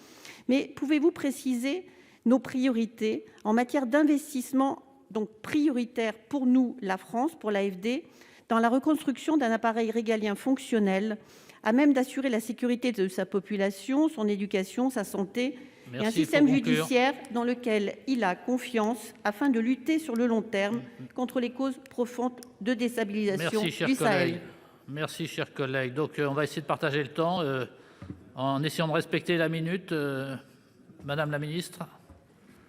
mais pouvez-vous préciser nos priorités en matière d'investissement donc prioritaire pour nous, la France, pour l'AFD, dans la reconstruction d'un appareil régalien fonctionnel à même d'assurer la sécurité de sa population, son éducation, sa santé, et un système judiciaire dans lequel il a confiance afin de lutter sur le long terme contre les causes profondes de déstabilisation du Sahel. Merci, chers collègues. Donc, on va essayer de partager le temps en essayant de respecter la minute. Madame la ministre.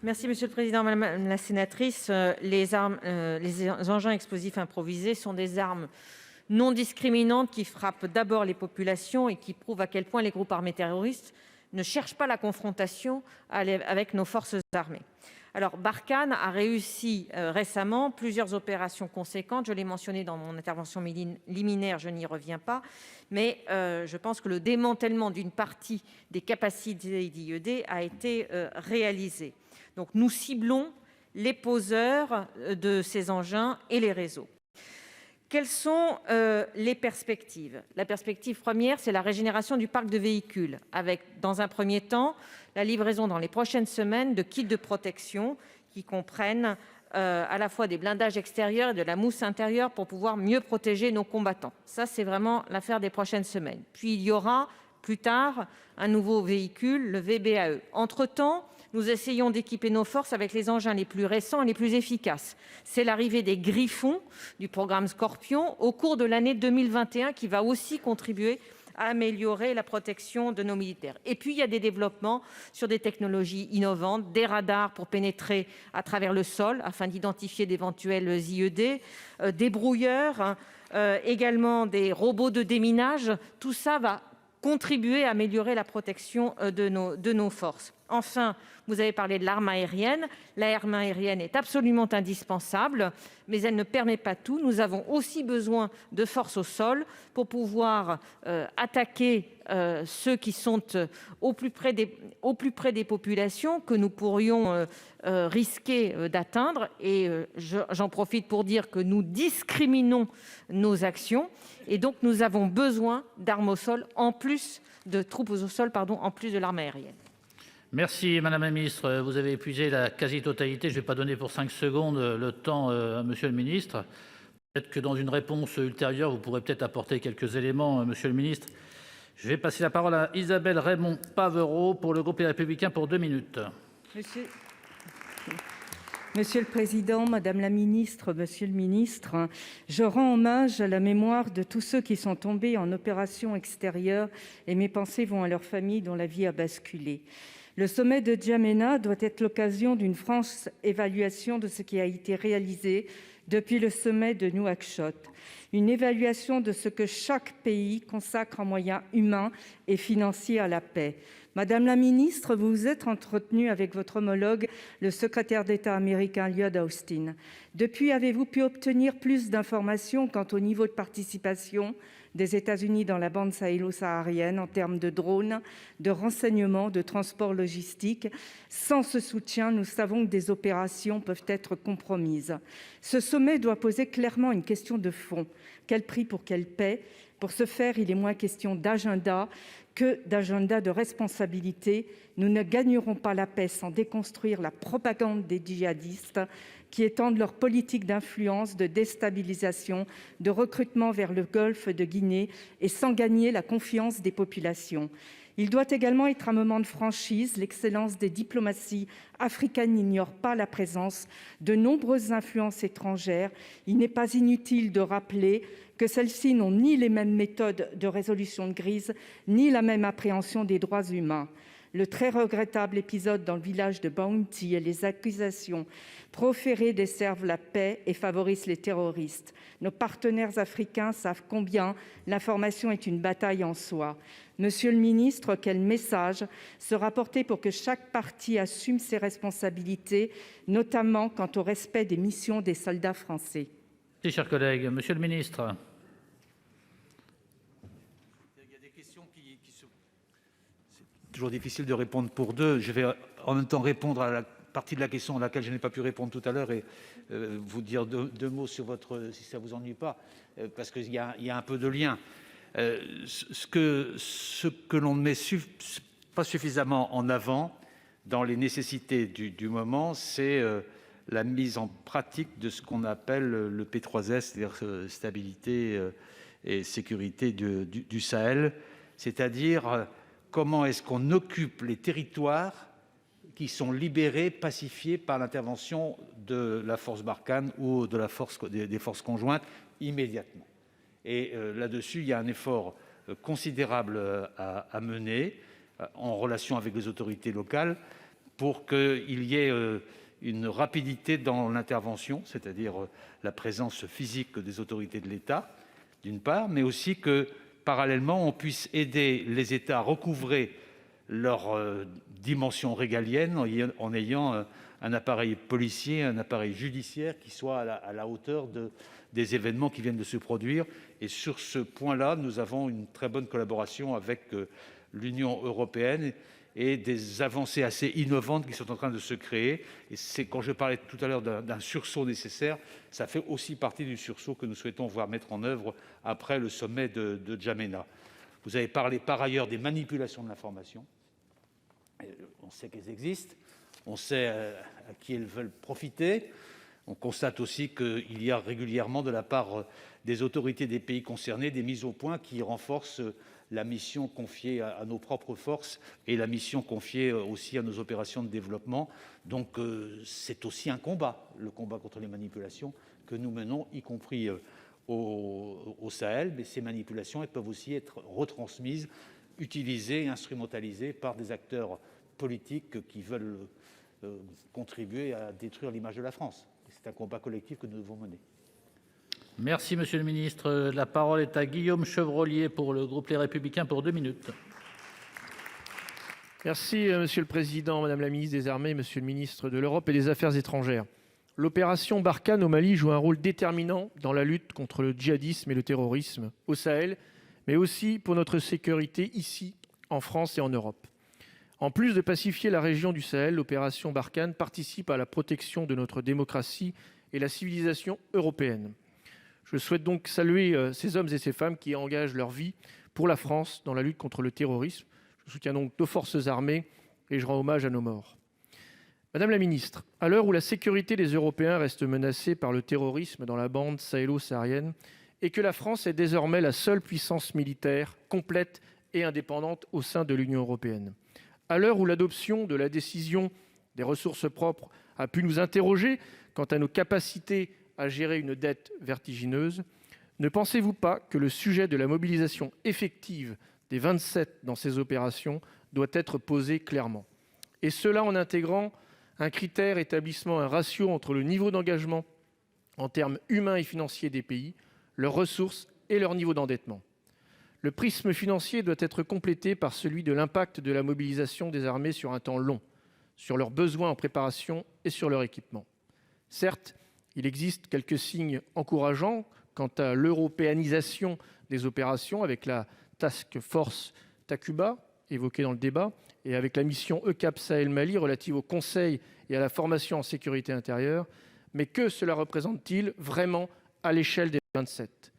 Merci, Monsieur le Président. Madame la sénatrice, les engins explosifs improvisés sont des armes non discriminantes qui frappent d'abord les populations et qui prouvent à quel point les groupes armés terroristes ne cherchent pas la confrontation avec nos forces armées. Alors, Barkhane a réussi récemment plusieurs opérations conséquentes. Je l'ai mentionné dans mon intervention liminaire, je n'y reviens pas. Mais je pense que le démantèlement d'une partie des capacités d'IED a été réalisé. Donc, nous ciblons les poseurs de ces engins et les réseaux. Quelles sont les perspectives? La perspective première, c'est la régénération du parc de véhicules, avec, dans un premier temps, la livraison dans les prochaines semaines de kits de protection qui comprennent à la fois des blindages extérieurs et de la mousse intérieure pour pouvoir mieux protéger nos combattants. Ça, c'est vraiment l'affaire des prochaines semaines. Puis, il y aura, plus tard, un nouveau véhicule, le VBAE. Entre-temps, nous essayons d'équiper nos forces avec les engins les plus récents et les plus efficaces. C'est l'arrivée des Griffons du programme Scorpion au cours de l'année 2021 qui va aussi contribuer à améliorer la protection de nos militaires. Et puis, il y a des développements sur des technologies innovantes, des radars pour pénétrer à travers le sol afin d'identifier d'éventuels IED, des brouilleurs, également des robots de déminage. Tout ça va contribuer à améliorer la protection de nos forces. Enfin, vous avez parlé de l'arme aérienne. L'arme aérienne est absolument indispensable, mais elle ne permet pas tout. Nous avons aussi besoin de forces au sol pour pouvoir attaquer ceux qui sont au plus près des populations que nous pourrions risquer d'atteindre. Et j'en profite pour dire que nous discriminons nos actions. Et donc, nous avons besoin d'armes au sol, en plus de troupes au sol, en plus de l'arme aérienne. Merci, Madame la ministre. Vous avez épuisé la quasi-totalité. Je ne vais pas donner pour 5 secondes le temps à Monsieur le ministre. Peut-être que dans une réponse ultérieure, vous pourrez peut-être apporter quelques éléments, Monsieur le ministre. Je vais passer la parole à Isabelle Raimond-Pavereau pour le groupe Les Républicains pour 2 minutes. Monsieur le Président, Madame la Ministre, Monsieur le Ministre, je rends hommage à la mémoire de tous ceux qui sont tombés en opération extérieure et mes pensées vont à leurs familles dont la vie a basculé. Le sommet de N'Djamena doit être l'occasion d'une franche évaluation de ce qui a été réalisé depuis le sommet de Nouakchott. Une évaluation de ce que chaque pays consacre en moyens humains et financiers à la paix. Madame la ministre, vous vous êtes entretenue avec votre homologue, le secrétaire d'État américain Lloyd Austin. Depuis, avez-vous pu obtenir plus d'informations quant au niveau de participation des États-Unis dans la bande sahélo-saharienne en termes de drones, de renseignements, de transport logistique? Sans ce soutien, nous savons que des opérations peuvent être compromises. Ce sommet doit poser clairement une question de fond. Quel prix pour quelle paix? Pour ce faire, il est moins question d'agenda que d'agenda de responsabilité. Nous ne gagnerons pas la paix sans déconstruire la propagande des djihadistes qui étendent leur politique d'influence, de déstabilisation, de recrutement vers le golfe de Guinée et sans gagner la confiance des populations. Il doit également être un moment de franchise. L'excellence des diplomaties africaines n'ignore pas la présence de nombreuses influences étrangères. Il n'est pas inutile de rappeler que celles-ci n'ont ni les mêmes méthodes de résolution de crise, ni la même appréhension des droits humains. Le très regrettable épisode dans le village de Bounty et les accusations proférées desservent la paix et favorisent les terroristes. Nos partenaires africains savent combien l'information est une bataille en soi. Monsieur le ministre, quel message sera porté pour que chaque partie assume ses responsabilités, notamment quant au respect des missions des soldats français? Merci, chers collègues. Monsieur le ministre. Toujours difficile de répondre pour deux. Je vais en même temps répondre à la partie de la question à laquelle je n'ai pas pu répondre tout à l'heure et vous dire deux mots sur votre, si ça ne vous ennuie pas, parce qu'il y a un peu de lien. Ce que l'on ne met pas suffisamment en avant dans les nécessités du moment, c'est la mise en pratique de ce qu'on appelle le P3S, c'est-à-dire stabilité et sécurité du Sahel, c'est-à-dire comment est-ce qu'on occupe les territoires qui sont libérés, pacifiés par l'intervention de la force Barkhane ou de des forces conjointes immédiatement. Et là-dessus, il y a un effort considérable à mener en relation avec les autorités locales pour qu'il y ait une rapidité dans l'intervention, c'est-à-dire la présence physique des autorités de l'État, d'une part, mais aussi que, parallèlement, on puisse aider les États à recouvrer leur dimension régalienne en ayant un appareil policier, un appareil judiciaire qui soit à la hauteur des événements qui viennent de se produire. Et sur ce point-là, nous avons une très bonne collaboration avec l'Union européenne et des avancées assez innovantes qui sont en train de se créer. Et c'est quand je parlais tout à l'heure d'un sursaut nécessaire, ça fait aussi partie du sursaut que nous souhaitons voir mettre en œuvre après le sommet de N'Djamena. Vous avez parlé par ailleurs des manipulations de l'information. On sait qu'elles existent, on sait à qui elles veulent profiter. On constate aussi qu'il y a régulièrement de la part des autorités des pays concernés des mises au point qui renforcent la mission confiée à nos propres forces et la mission confiée aussi à nos opérations de développement. Donc c'est aussi un combat, le combat contre les manipulations que nous menons, y compris au Sahel. Mais ces manipulations, elles peuvent aussi être retransmises, utilisées, instrumentalisées par des acteurs politiques qui veulent contribuer à détruire l'image de la France. C'est un combat collectif que nous devons mener. Merci, monsieur le ministre. La parole est à Guillaume Chevrollier pour le groupe Les Républicains pour 2 minutes. Merci, monsieur le président, madame la ministre des Armées, monsieur le ministre de l'Europe et des Affaires étrangères. L'opération Barkhane au Mali joue un rôle déterminant dans la lutte contre le djihadisme et le terrorisme au Sahel, mais aussi pour notre sécurité ici, en France et en Europe. En plus de pacifier la région du Sahel, l'opération Barkhane participe à la protection de notre démocratie et la civilisation européenne. Je souhaite donc saluer ces hommes et ces femmes qui engagent leur vie pour la France dans la lutte contre le terrorisme. Je soutiens donc nos forces armées et je rends hommage à nos morts. Madame la ministre, à l'heure où la sécurité des Européens reste menacée par le terrorisme dans la bande sahélo-saharienne et que la France est désormais la seule puissance militaire complète et indépendante au sein de l'Union européenne, à l'heure où l'adoption de la décision des ressources propres a pu nous interroger quant à nos capacités à gérer une dette vertigineuse, ne pensez-vous pas que le sujet de la mobilisation effective des 27 dans ces opérations doit être posé clairement? Et cela en intégrant un critère établissant un ratio entre le niveau d'engagement en termes humains et financiers des pays, leurs ressources et leur niveau d'endettement. Le prisme financier doit être complété par celui de l'impact de la mobilisation des armées sur un temps long, sur leurs besoins en préparation et sur leur équipement. Certes, il existe quelques signes encourageants quant à l'européanisation des opérations avec la Task Force Takuba, évoquée dans le débat, et avec la mission EUCAP Sahel Mali relative au conseil et à la formation en sécurité intérieure, mais que cela représente-t-il vraiment à l'échelle des 27 ?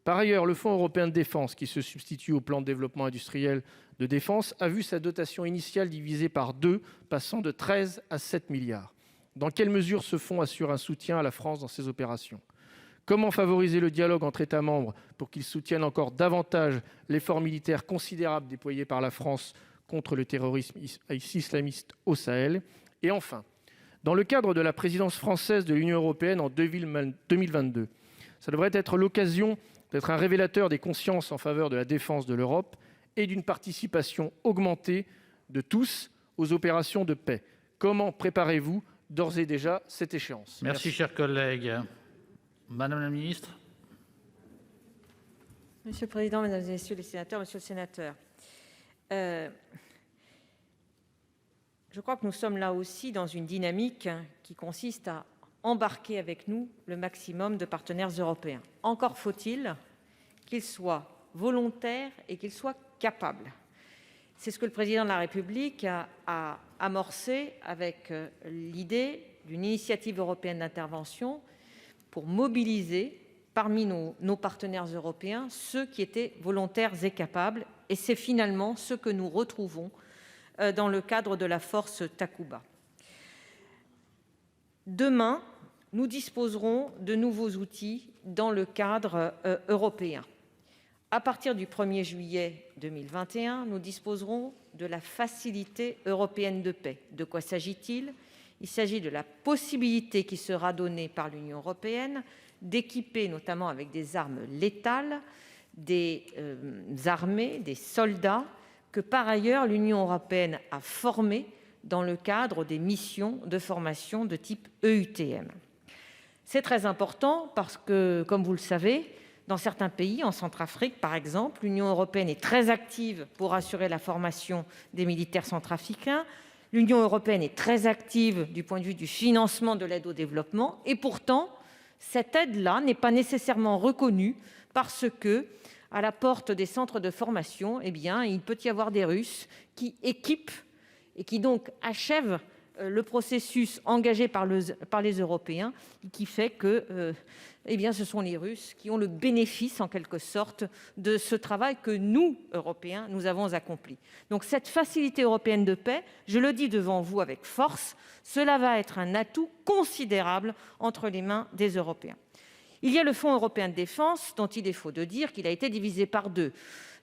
Par ailleurs, le Fonds européen de défense, qui se substitue au plan de développement industriel de défense, a vu sa dotation initiale divisée par 2, passant de 13 à 7 milliards. Dans quelle mesure ce fonds assure un soutien à la France dans ces opérations ? Comment favoriser le dialogue entre États membres pour qu'ils soutiennent encore davantage l'effort militaire considérable déployé par la France contre le terrorisme islamiste au Sahel ? Et enfin, dans le cadre de la présidence française de l'Union européenne en 2022, ça devrait être l'occasion d'être un révélateur des consciences en faveur de la défense de l'Europe et d'une participation augmentée de tous aux opérations de paix. Comment préparez-vous d'ores et déjà cette échéance? Merci, cher collègue. Madame la ministre. Monsieur le président, mesdames et messieurs les sénateurs, monsieur le sénateur, je crois que nous sommes là aussi dans une dynamique qui consiste à embarquer avec nous le maximum de partenaires européens. Encore faut-il qu'ils soient volontaires et qu'ils soient capables. C'est ce que le président de la République a amorcé avec l'idée d'une initiative européenne d'intervention pour mobiliser parmi nos partenaires européens ceux qui étaient volontaires et capables. Et c'est finalement ce que nous retrouvons dans le cadre de la force Takuba. Demain, nous disposerons de nouveaux outils dans le cadre européen. À partir du 1er juillet 2021, nous disposerons de la Facilité européenne de paix. De quoi s'agit-il ? Il s'agit de la possibilité qui sera donnée par l'Union européenne d'équiper, notamment avec des armes létales, des armées, des soldats, que par ailleurs l'Union européenne a formés dans le cadre des missions de formation de type EUTM. C'est très important parce que, comme vous le savez, dans certains pays, en Centrafrique par exemple, l'Union européenne est très active pour assurer la formation des militaires centrafricains. L'Union européenne est très active du point de vue du financement de l'aide au développement. Et pourtant, cette aide-là n'est pas nécessairement reconnue parce que, à la porte des centres de formation, il peut y avoir des Russes qui équipent et qui donc achèvent le processus engagé par les Européens, qui fait que ce sont les Russes qui ont le bénéfice, en quelque sorte, de ce travail que nous, Européens, nous avons accompli. Donc cette facilité européenne de paix, je le dis devant vous avec force, cela va être un atout considérable entre les mains des Européens. Il y a le Fonds européen de défense, dont il est faux de dire qu'il a été divisé par 2.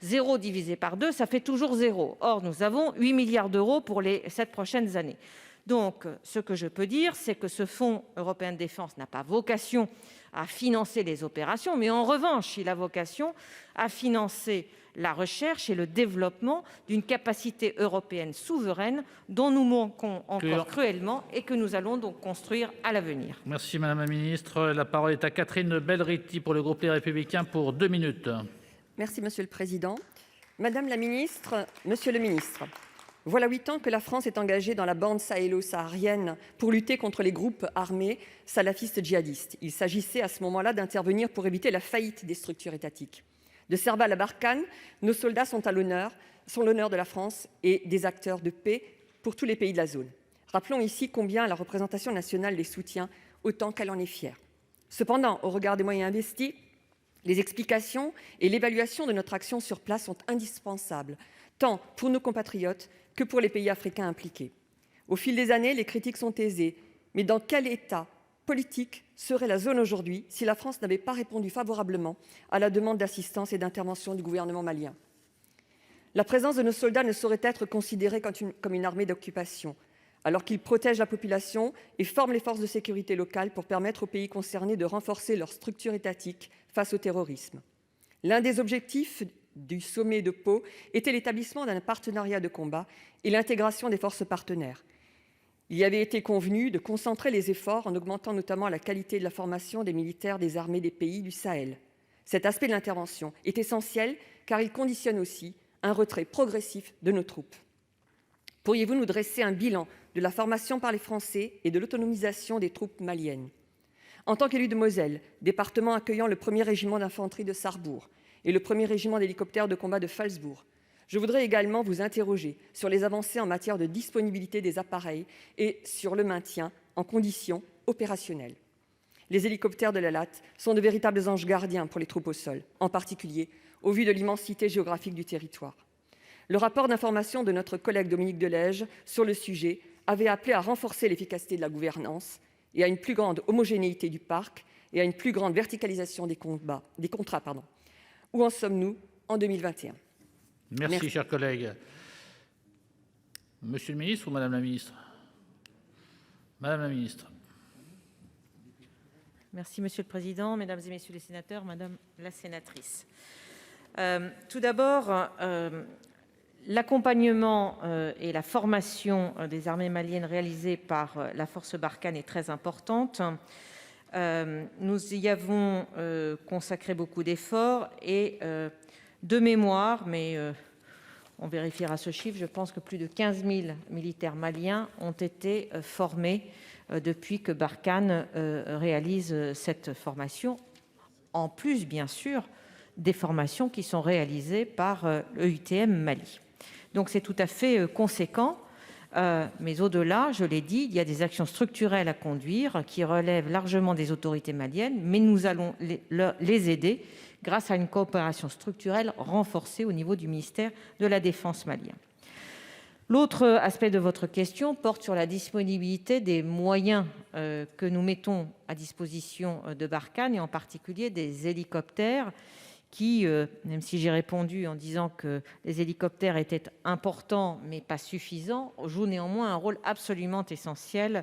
0 divisé par 2, ça fait toujours 0. Or, nous avons 8 milliards d'euros pour les 7 prochaines années. Donc, ce que je peux dire, c'est que ce Fonds européen de défense n'a pas vocation à financer les opérations, mais en revanche, il a vocation à financer la recherche et le développement d'une capacité européenne souveraine dont nous manquons encore cruellement et que nous allons donc construire à l'avenir. Merci Madame la Ministre. La parole est à Catherine Belrhiti pour le groupe Les Républicains pour 2 minutes. Merci Monsieur le Président. Madame la Ministre, Monsieur le Ministre, voilà 8 ans que la France est engagée dans la bande sahélo-saharienne pour lutter contre les groupes armés salafistes djihadistes. Il s'agissait à ce moment-là d'intervenir pour éviter la faillite des structures étatiques. De Serval à Barkhane, nos soldats sont l'honneur de la France et des acteurs de paix pour tous les pays de la zone. Rappelons ici combien la représentation nationale les soutient autant qu'elle en est fière. Cependant, au regard des moyens investis, les explications et l'évaluation de notre action sur place sont indispensables, tant pour nos compatriotes que pour les pays africains impliqués. Au fil des années, les critiques sont aisées, mais dans quel état politique serait la zone aujourd'hui si la France n'avait pas répondu favorablement à la demande d'assistance et d'intervention du gouvernement malien? La présence de nos soldats ne saurait être considérée comme une armée d'occupation, alors qu'ils protègent la population et forment les forces de sécurité locales pour permettre aux pays concernés de renforcer leur structure étatique face au terrorisme. L'un des objectifs du sommet de Pau était l'établissement d'un partenariat de combat et l'intégration des forces partenaires. Il y avait été convenu de concentrer les efforts en augmentant notamment la qualité de la formation des militaires des armées des pays du Sahel. Cet aspect de l'intervention est essentiel car il conditionne aussi un retrait progressif de nos troupes. Pourriez-vous nous dresser un bilan de la formation par les Français et de l'autonomisation des troupes maliennes? En tant qu'élu de Moselle, département accueillant le 1er régiment d'infanterie de Sarrebourg et le 1er régiment d'hélicoptères de combat de Phalsbourg, je voudrais également vous interroger sur les avancées en matière de disponibilité des appareils et sur le maintien en conditions opérationnelles. Les hélicoptères de la LAT sont de véritables anges gardiens pour les troupes au sol, en particulier au vu de l'immensité géographique du territoire. Le rapport d'information de notre collègue Dominique de Legge sur le sujet avait appelé à renforcer l'efficacité de la gouvernance et à une plus grande homogénéité du parc et à une plus grande verticalisation des contrats. Où en sommes-nous en 2021 ? Merci, cher collègue. Monsieur le ministre ou Madame la ministre? Madame la ministre. Merci Monsieur le Président, Mesdames et Messieurs les sénateurs, Madame la sénatrice. Tout d'abord, l'accompagnement et la formation des armées maliennes réalisées par la force Barkhane est très importante. Nous y avons consacré beaucoup d'efforts et de mémoire, mais on vérifiera ce chiffre, je pense que plus de 15 000 militaires maliens ont été formés depuis que Barkhane réalise cette formation, en plus bien sûr des formations qui sont réalisées par l'EUTM Mali. Donc c'est tout à fait conséquent, mais au-delà, je l'ai dit, il y a des actions structurelles à conduire qui relèvent largement des autorités maliennes, mais nous allons les aider grâce à une coopération structurelle renforcée au niveau du ministère de la Défense malien. L'autre aspect de votre question porte sur la disponibilité des moyens que nous mettons à disposition de Barkhane, et en particulier des hélicoptères qui, même si j'ai répondu en disant que les hélicoptères étaient importants mais pas suffisants, jouent néanmoins un rôle absolument essentiel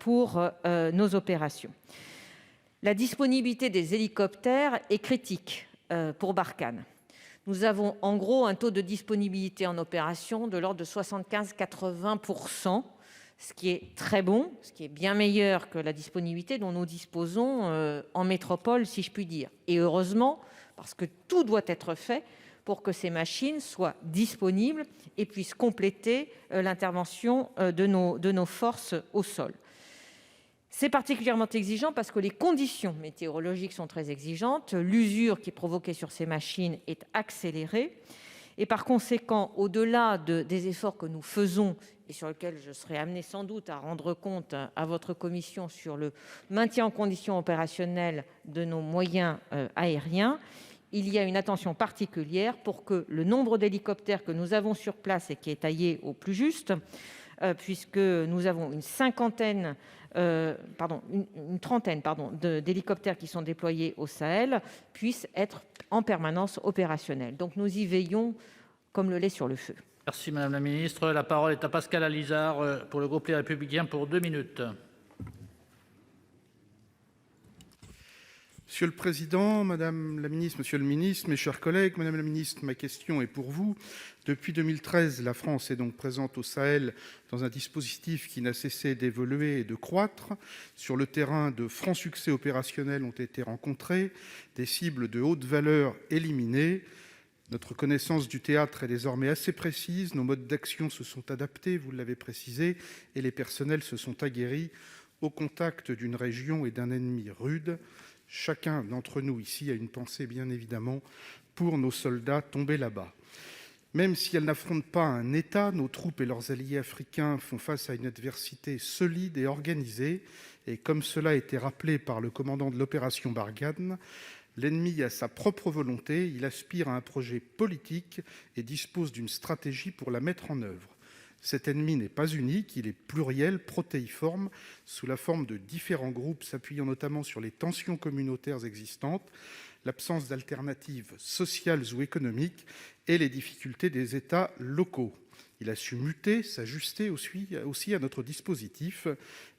pour nos opérations. La disponibilité des hélicoptères est critique pour Barkhane. Nous avons en gros un taux de disponibilité en opération de l'ordre de 75-80%, ce qui est très bon, ce qui est bien meilleur que la disponibilité dont nous disposons en métropole, si je puis dire. Et heureusement, parce que tout doit être fait pour que ces machines soient disponibles et puissent compléter l'intervention de nos forces au sol. C'est particulièrement exigeant parce que les conditions météorologiques sont très exigeantes. L'usure qui est provoquée sur ces machines est accélérée. Et par conséquent, au-delà des efforts que nous faisons et sur lesquels je serai amené sans doute à rendre compte à votre commission sur le maintien en condition opérationnelle de nos moyens aériens, il y a une attention particulière pour que le nombre d'hélicoptères que nous avons sur place et qui est taillé au plus juste, puisque nous avons une trentaine d'hélicoptères qui sont déployés au Sahel, puisse être en permanence opérationnel. Donc nous y veillons comme le lait sur le feu. Merci Madame la Ministre. La parole est à Pascal Alizard pour le groupe Les Républicains pour 2 minutes. Monsieur le Président, Madame la Ministre, Monsieur le Ministre, mes chers collègues, Madame la Ministre, ma question est pour vous. Depuis 2013, la France est donc présente au Sahel dans un dispositif qui n'a cessé d'évoluer et de croître. Sur le terrain, de francs succès opérationnels ont été rencontrés, des cibles de haute valeur éliminées. Notre connaissance du théâtre est désormais assez précise, nos modes d'action se sont adaptés, vous l'avez précisé, et les personnels se sont aguerris au contact d'une région et d'un ennemi rude. Chacun d'entre nous ici a une pensée, bien évidemment, pour nos soldats tombés là-bas. Même si elles n'affrontent pas un État, nos troupes et leurs alliés africains font face à une adversité solide et organisée. Et comme cela a été rappelé par le commandant de l'opération Barkhane, l'ennemi a sa propre volonté, il aspire à un projet politique et dispose d'une stratégie pour la mettre en œuvre. Cet ennemi n'est pas unique, il est pluriel, protéiforme, sous la forme de différents groupes s'appuyant notamment sur les tensions communautaires existantes, l'absence d'alternatives sociales ou économiques et les difficultés des États locaux. Il a su muter, s'ajuster aussi à notre dispositif.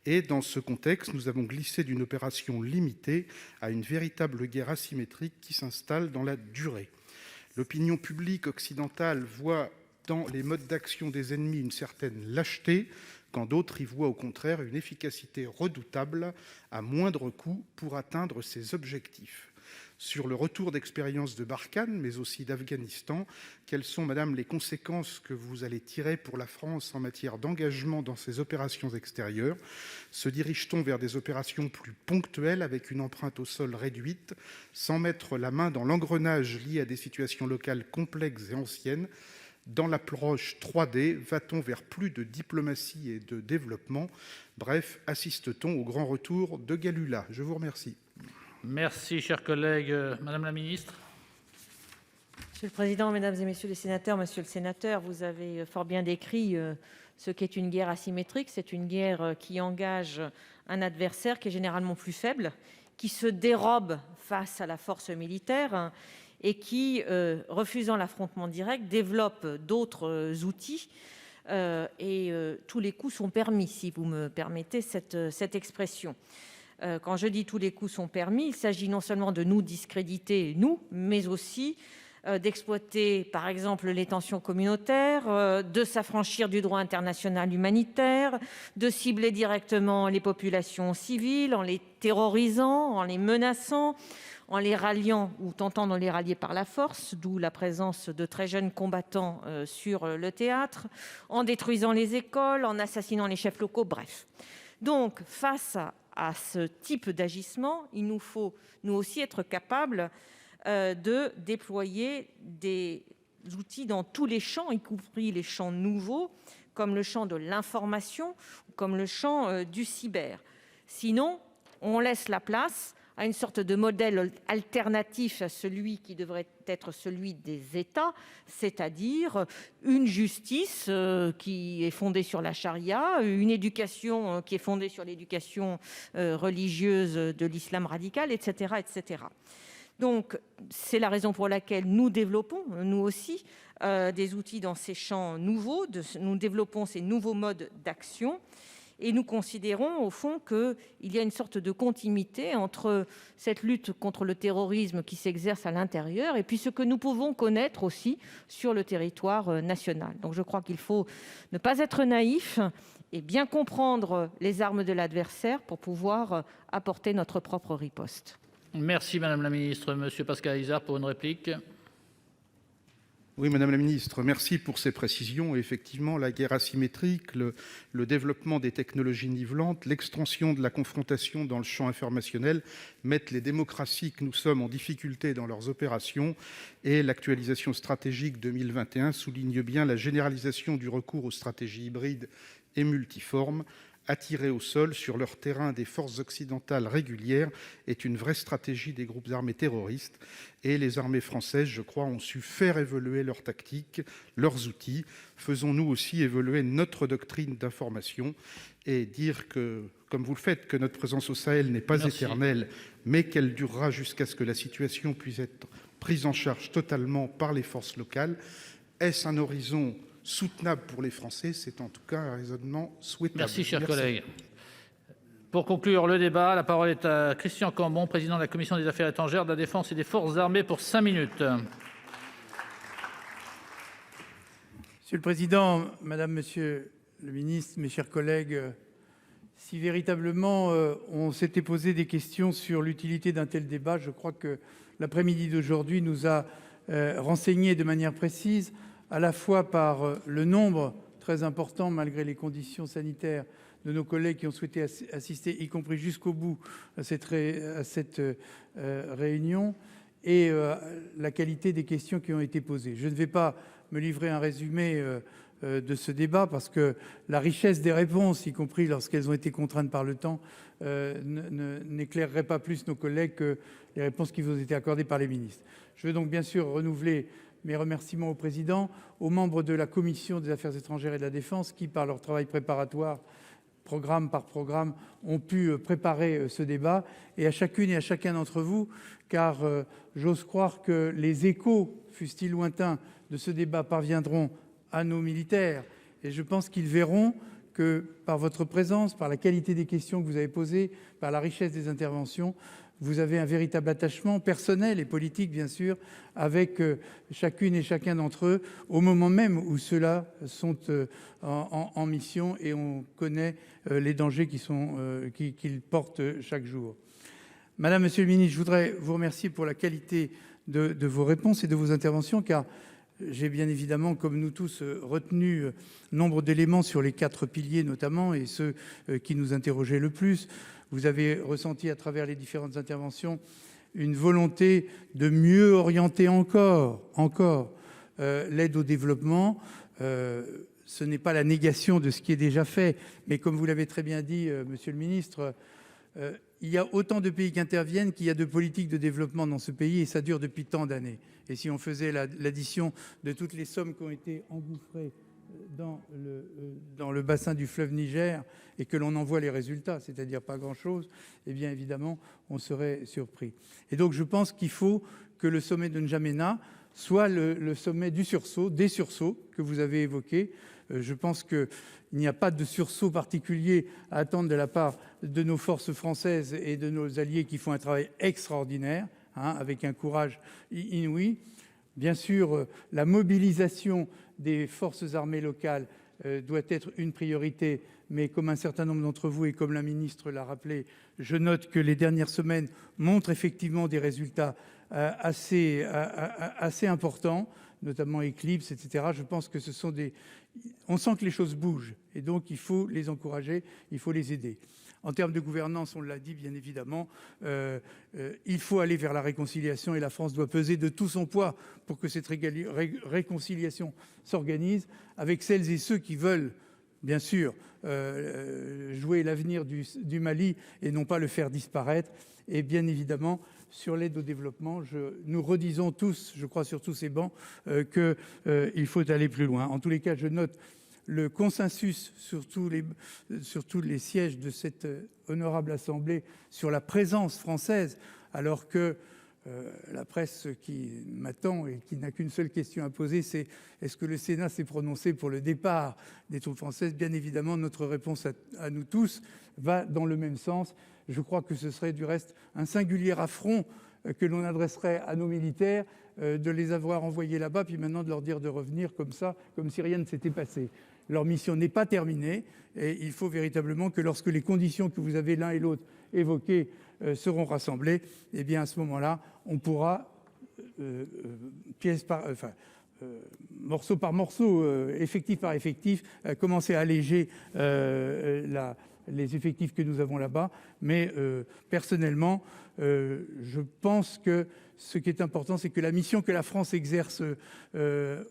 Et dans ce contexte, nous avons glissé d'une opération limitée à une véritable guerre asymétrique qui s'installe dans la durée. L'opinion publique occidentale voit dans les modes d'action des ennemis une certaine lâcheté, quand d'autres y voient au contraire une efficacité redoutable à moindre coût pour atteindre ses objectifs. Sur le retour d'expérience de Barkhane, mais aussi d'Afghanistan, quelles sont, Madame, les conséquences que vous allez tirer pour la France en matière d'engagement dans ces opérations extérieures? Se dirige-t-on vers des opérations plus ponctuelles avec une empreinte au sol réduite, sans mettre la main dans l'engrenage lié à des situations locales complexes et anciennes? Dans l'approche 3D, va-t-on vers plus de diplomatie et de développement? Bref, assiste-t-on au grand retour de Galula? Je vous remercie. Merci, cher collègue. Madame la Ministre. Monsieur le Président, Mesdames et Messieurs les sénateurs, Monsieur le Sénateur, vous avez fort bien décrit ce qu'est une guerre asymétrique. C'est une guerre qui engage un adversaire qui est généralement plus faible, qui se dérobe face à la force militaire et qui, refusant l'affrontement direct, développe d'autres outils. Tous les coups sont permis, si vous me permettez cette expression. Quand je dis tous les coups sont permis, il s'agit non seulement de nous discréditer, nous, mais aussi d'exploiter, par exemple, les tensions communautaires, de s'affranchir du droit international humanitaire, de cibler directement les populations civiles en les terrorisant, en les menaçant, en les ralliant ou tentant de les rallier par la force, d'où la présence de très jeunes combattants sur le théâtre, en détruisant les écoles, en assassinant les chefs locaux, bref. Donc, face à ce type d'agissement, il nous faut, nous aussi, être capables de déployer des outils dans tous les champs, y compris les champs nouveaux, comme le champ de l'information, comme le champ du cyber. Sinon, on laisse la place à une sorte de modèle alternatif à celui qui devrait être celui des États, c'est-à-dire une justice qui est fondée sur la charia, une éducation qui est fondée sur l'éducation religieuse de l'islam radical, etc., etc. Donc, c'est la raison pour laquelle nous développons, nous aussi, des outils dans ces champs nouveaux, nous développons ces nouveaux modes d'action. Et nous considérons, au fond, qu'il y a une sorte de continuité entre cette lutte contre le terrorisme qui s'exerce à l'intérieur et puis ce que nous pouvons connaître aussi sur le territoire national. Donc je crois qu'il faut ne pas être naïf et bien comprendre les armes de l'adversaire pour pouvoir apporter notre propre riposte. Merci Madame la Ministre. Monsieur Pascal Alizard pour une réplique. Oui, Madame la Ministre, merci pour ces précisions. Et effectivement, la guerre asymétrique, le développement des technologies nivelantes, l'extension de la confrontation dans le champ informationnel mettent les démocraties que nous sommes en difficulté dans leurs opérations. Et l'actualisation stratégique 2021 souligne bien la généralisation du recours aux stratégies hybrides et multiformes. Attirer au sol sur leur terrain des forces occidentales régulières est une vraie stratégie des groupes armés terroristes. Et les armées françaises, je crois, ont su faire évoluer leurs tactiques, leurs outils. Faisons-nous aussi évoluer notre doctrine d'information et dire que, comme vous le faites, que notre présence au Sahel n'est pas éternelle, mais qu'elle durera jusqu'à ce que la situation puisse être prise en charge totalement par les forces locales. Est-ce un horizon soutenable pour les Français? C'est en tout cas un raisonnement souhaitable. Merci, chers collègues. Pour conclure le débat, la parole est à Christian Cambon, président de la Commission des Affaires étrangères, de la Défense et des Forces armées, pour 5 minutes. Monsieur le Président, Madame, Monsieur le Ministre, mes chers collègues, si véritablement on s'était posé des questions sur l'utilité d'un tel débat, je crois que l'après-midi d'aujourd'hui nous a renseigné de manière précise, à la fois par le nombre très important, malgré les conditions sanitaires, de nos collègues qui ont souhaité assister, y compris jusqu'au bout, à cette réunion, et la qualité des questions qui ont été posées. Je ne vais pas me livrer un résumé de ce débat, parce que la richesse des réponses, y compris lorsqu'elles ont été contraintes par le temps, n'éclairerait pas plus nos collègues que les réponses qui vous ont été accordées par les ministres. Je veux donc bien sûr renouveler mes remerciements au Président, aux membres de la Commission des Affaires étrangères et de la Défense qui, par leur travail préparatoire, programme par programme, ont pu préparer ce débat, et à chacune et à chacun d'entre vous, car j'ose croire que les échos, fussent-ils lointains, de ce débat parviendront à nos militaires, et je pense qu'ils verront que par votre présence, par la qualité des questions que vous avez posées, par la richesse des interventions, vous avez un véritable attachement personnel et politique, bien sûr, avec chacune et chacun d'entre eux, au moment même où ceux-là sont en mission, et on connaît les dangers qu'ils portent chaque jour. Madame, Monsieur le Ministre, je voudrais vous remercier pour la qualité de vos réponses et de vos interventions, car j'ai bien évidemment, comme nous tous, retenu nombre d'éléments sur les 4 piliers notamment, et ceux qui nous interrogeaient le plus. Vous avez ressenti à travers les différentes interventions une volonté de mieux orienter encore l'aide au développement. Ce n'est pas la négation de ce qui est déjà fait, mais comme vous l'avez très bien dit, Monsieur le Ministre, il y a autant de pays qui interviennent qu'il y a de politiques de développement dans ce pays, et ça dure depuis tant d'années. Et si on faisait l'addition de toutes les sommes qui ont été engouffrées dans le bassin du fleuve Niger, et que l'on en voit les résultats, c'est-à-dire pas grand-chose, eh bien évidemment, on serait surpris. Et donc je pense qu'il faut que le sommet de N'Djamena soit le sommet du sursaut, des sursauts que vous avez évoqués. Je pense qu'il n'y a pas de sursaut particulier à attendre de la part de nos forces françaises et de nos alliés qui font un travail extraordinaire, avec un courage inouï. Bien sûr, la mobilisation des forces armées locales doit être une priorité, mais comme un certain nombre d'entre vous et comme la ministre l'a rappelé, je note que les dernières semaines montrent effectivement des résultats assez importants, notamment Eclipse, etc. Je pense que on sent que les choses bougent, et donc il faut les encourager, il faut les aider. En termes de gouvernance, on l'a dit bien évidemment, il faut aller vers la réconciliation, et la France doit peser de tout son poids pour que cette réconciliation s'organise avec celles et ceux qui veulent bien sûr, jouer l'avenir du Mali et non pas le faire disparaître. Et bien évidemment, sur l'aide au développement, nous redisons tous, je crois sur tous ces bancs, qu'il faut aller plus loin. En tous les cas, je note le consensus sur tous les sièges de cette honorable Assemblée sur la présence française, alors que la presse qui m'attend et qui n'a qu'une seule question à poser, c'est est-ce que le Sénat s'est prononcé pour le départ des troupes françaises? Bien évidemment, notre réponse à nous tous va dans le même sens. Je crois que ce serait du reste un singulier affront que l'on adresserait à nos militaires de les avoir envoyés là-bas, puis maintenant de leur dire de revenir comme ça, comme si rien ne s'était passé. Leur mission n'est pas terminée et il faut véritablement que lorsque les conditions que vous avez l'un et l'autre évoquées seront rassemblées, eh bien à ce moment-là, on pourra, morceau par morceau, effectif par effectif, commencer à alléger les effectifs que nous avons là-bas. Mais personnellement, je pense que ce qui est important, c'est que la mission que la France exerce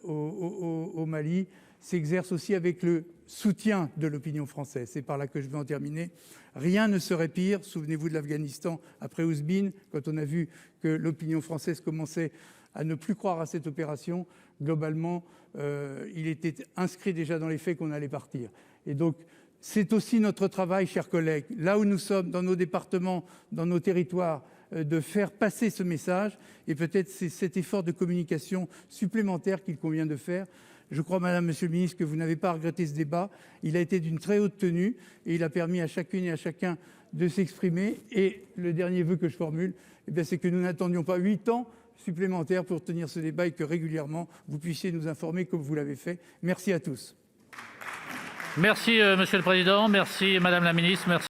au Mali s'exerce aussi avec le soutien de l'opinion française. C'est par là que je vais en terminer. Rien ne serait pire, souvenez-vous de l'Afghanistan après Ouzbine, quand on a vu que l'opinion française commençait à ne plus croire à cette opération. Globalement, il était inscrit déjà dans les faits qu'on allait partir. Et donc, c'est aussi notre travail, chers collègues, là où nous sommes, dans nos départements, dans nos territoires, de faire passer ce message. Et peut-être c'est cet effort de communication supplémentaire qu'il convient de faire. Je crois, Madame, Monsieur le Ministre, que vous n'avez pas regretté ce débat. Il a été d'une très haute tenue et il a permis à chacune et à chacun de s'exprimer. Et le dernier vœu que je formule, c'est que nous n'attendions pas 8 ans supplémentaires pour tenir ce débat et que régulièrement, vous puissiez nous informer comme vous l'avez fait. Merci à tous. Merci, Monsieur le Président. Merci, Madame la Ministre. Merci.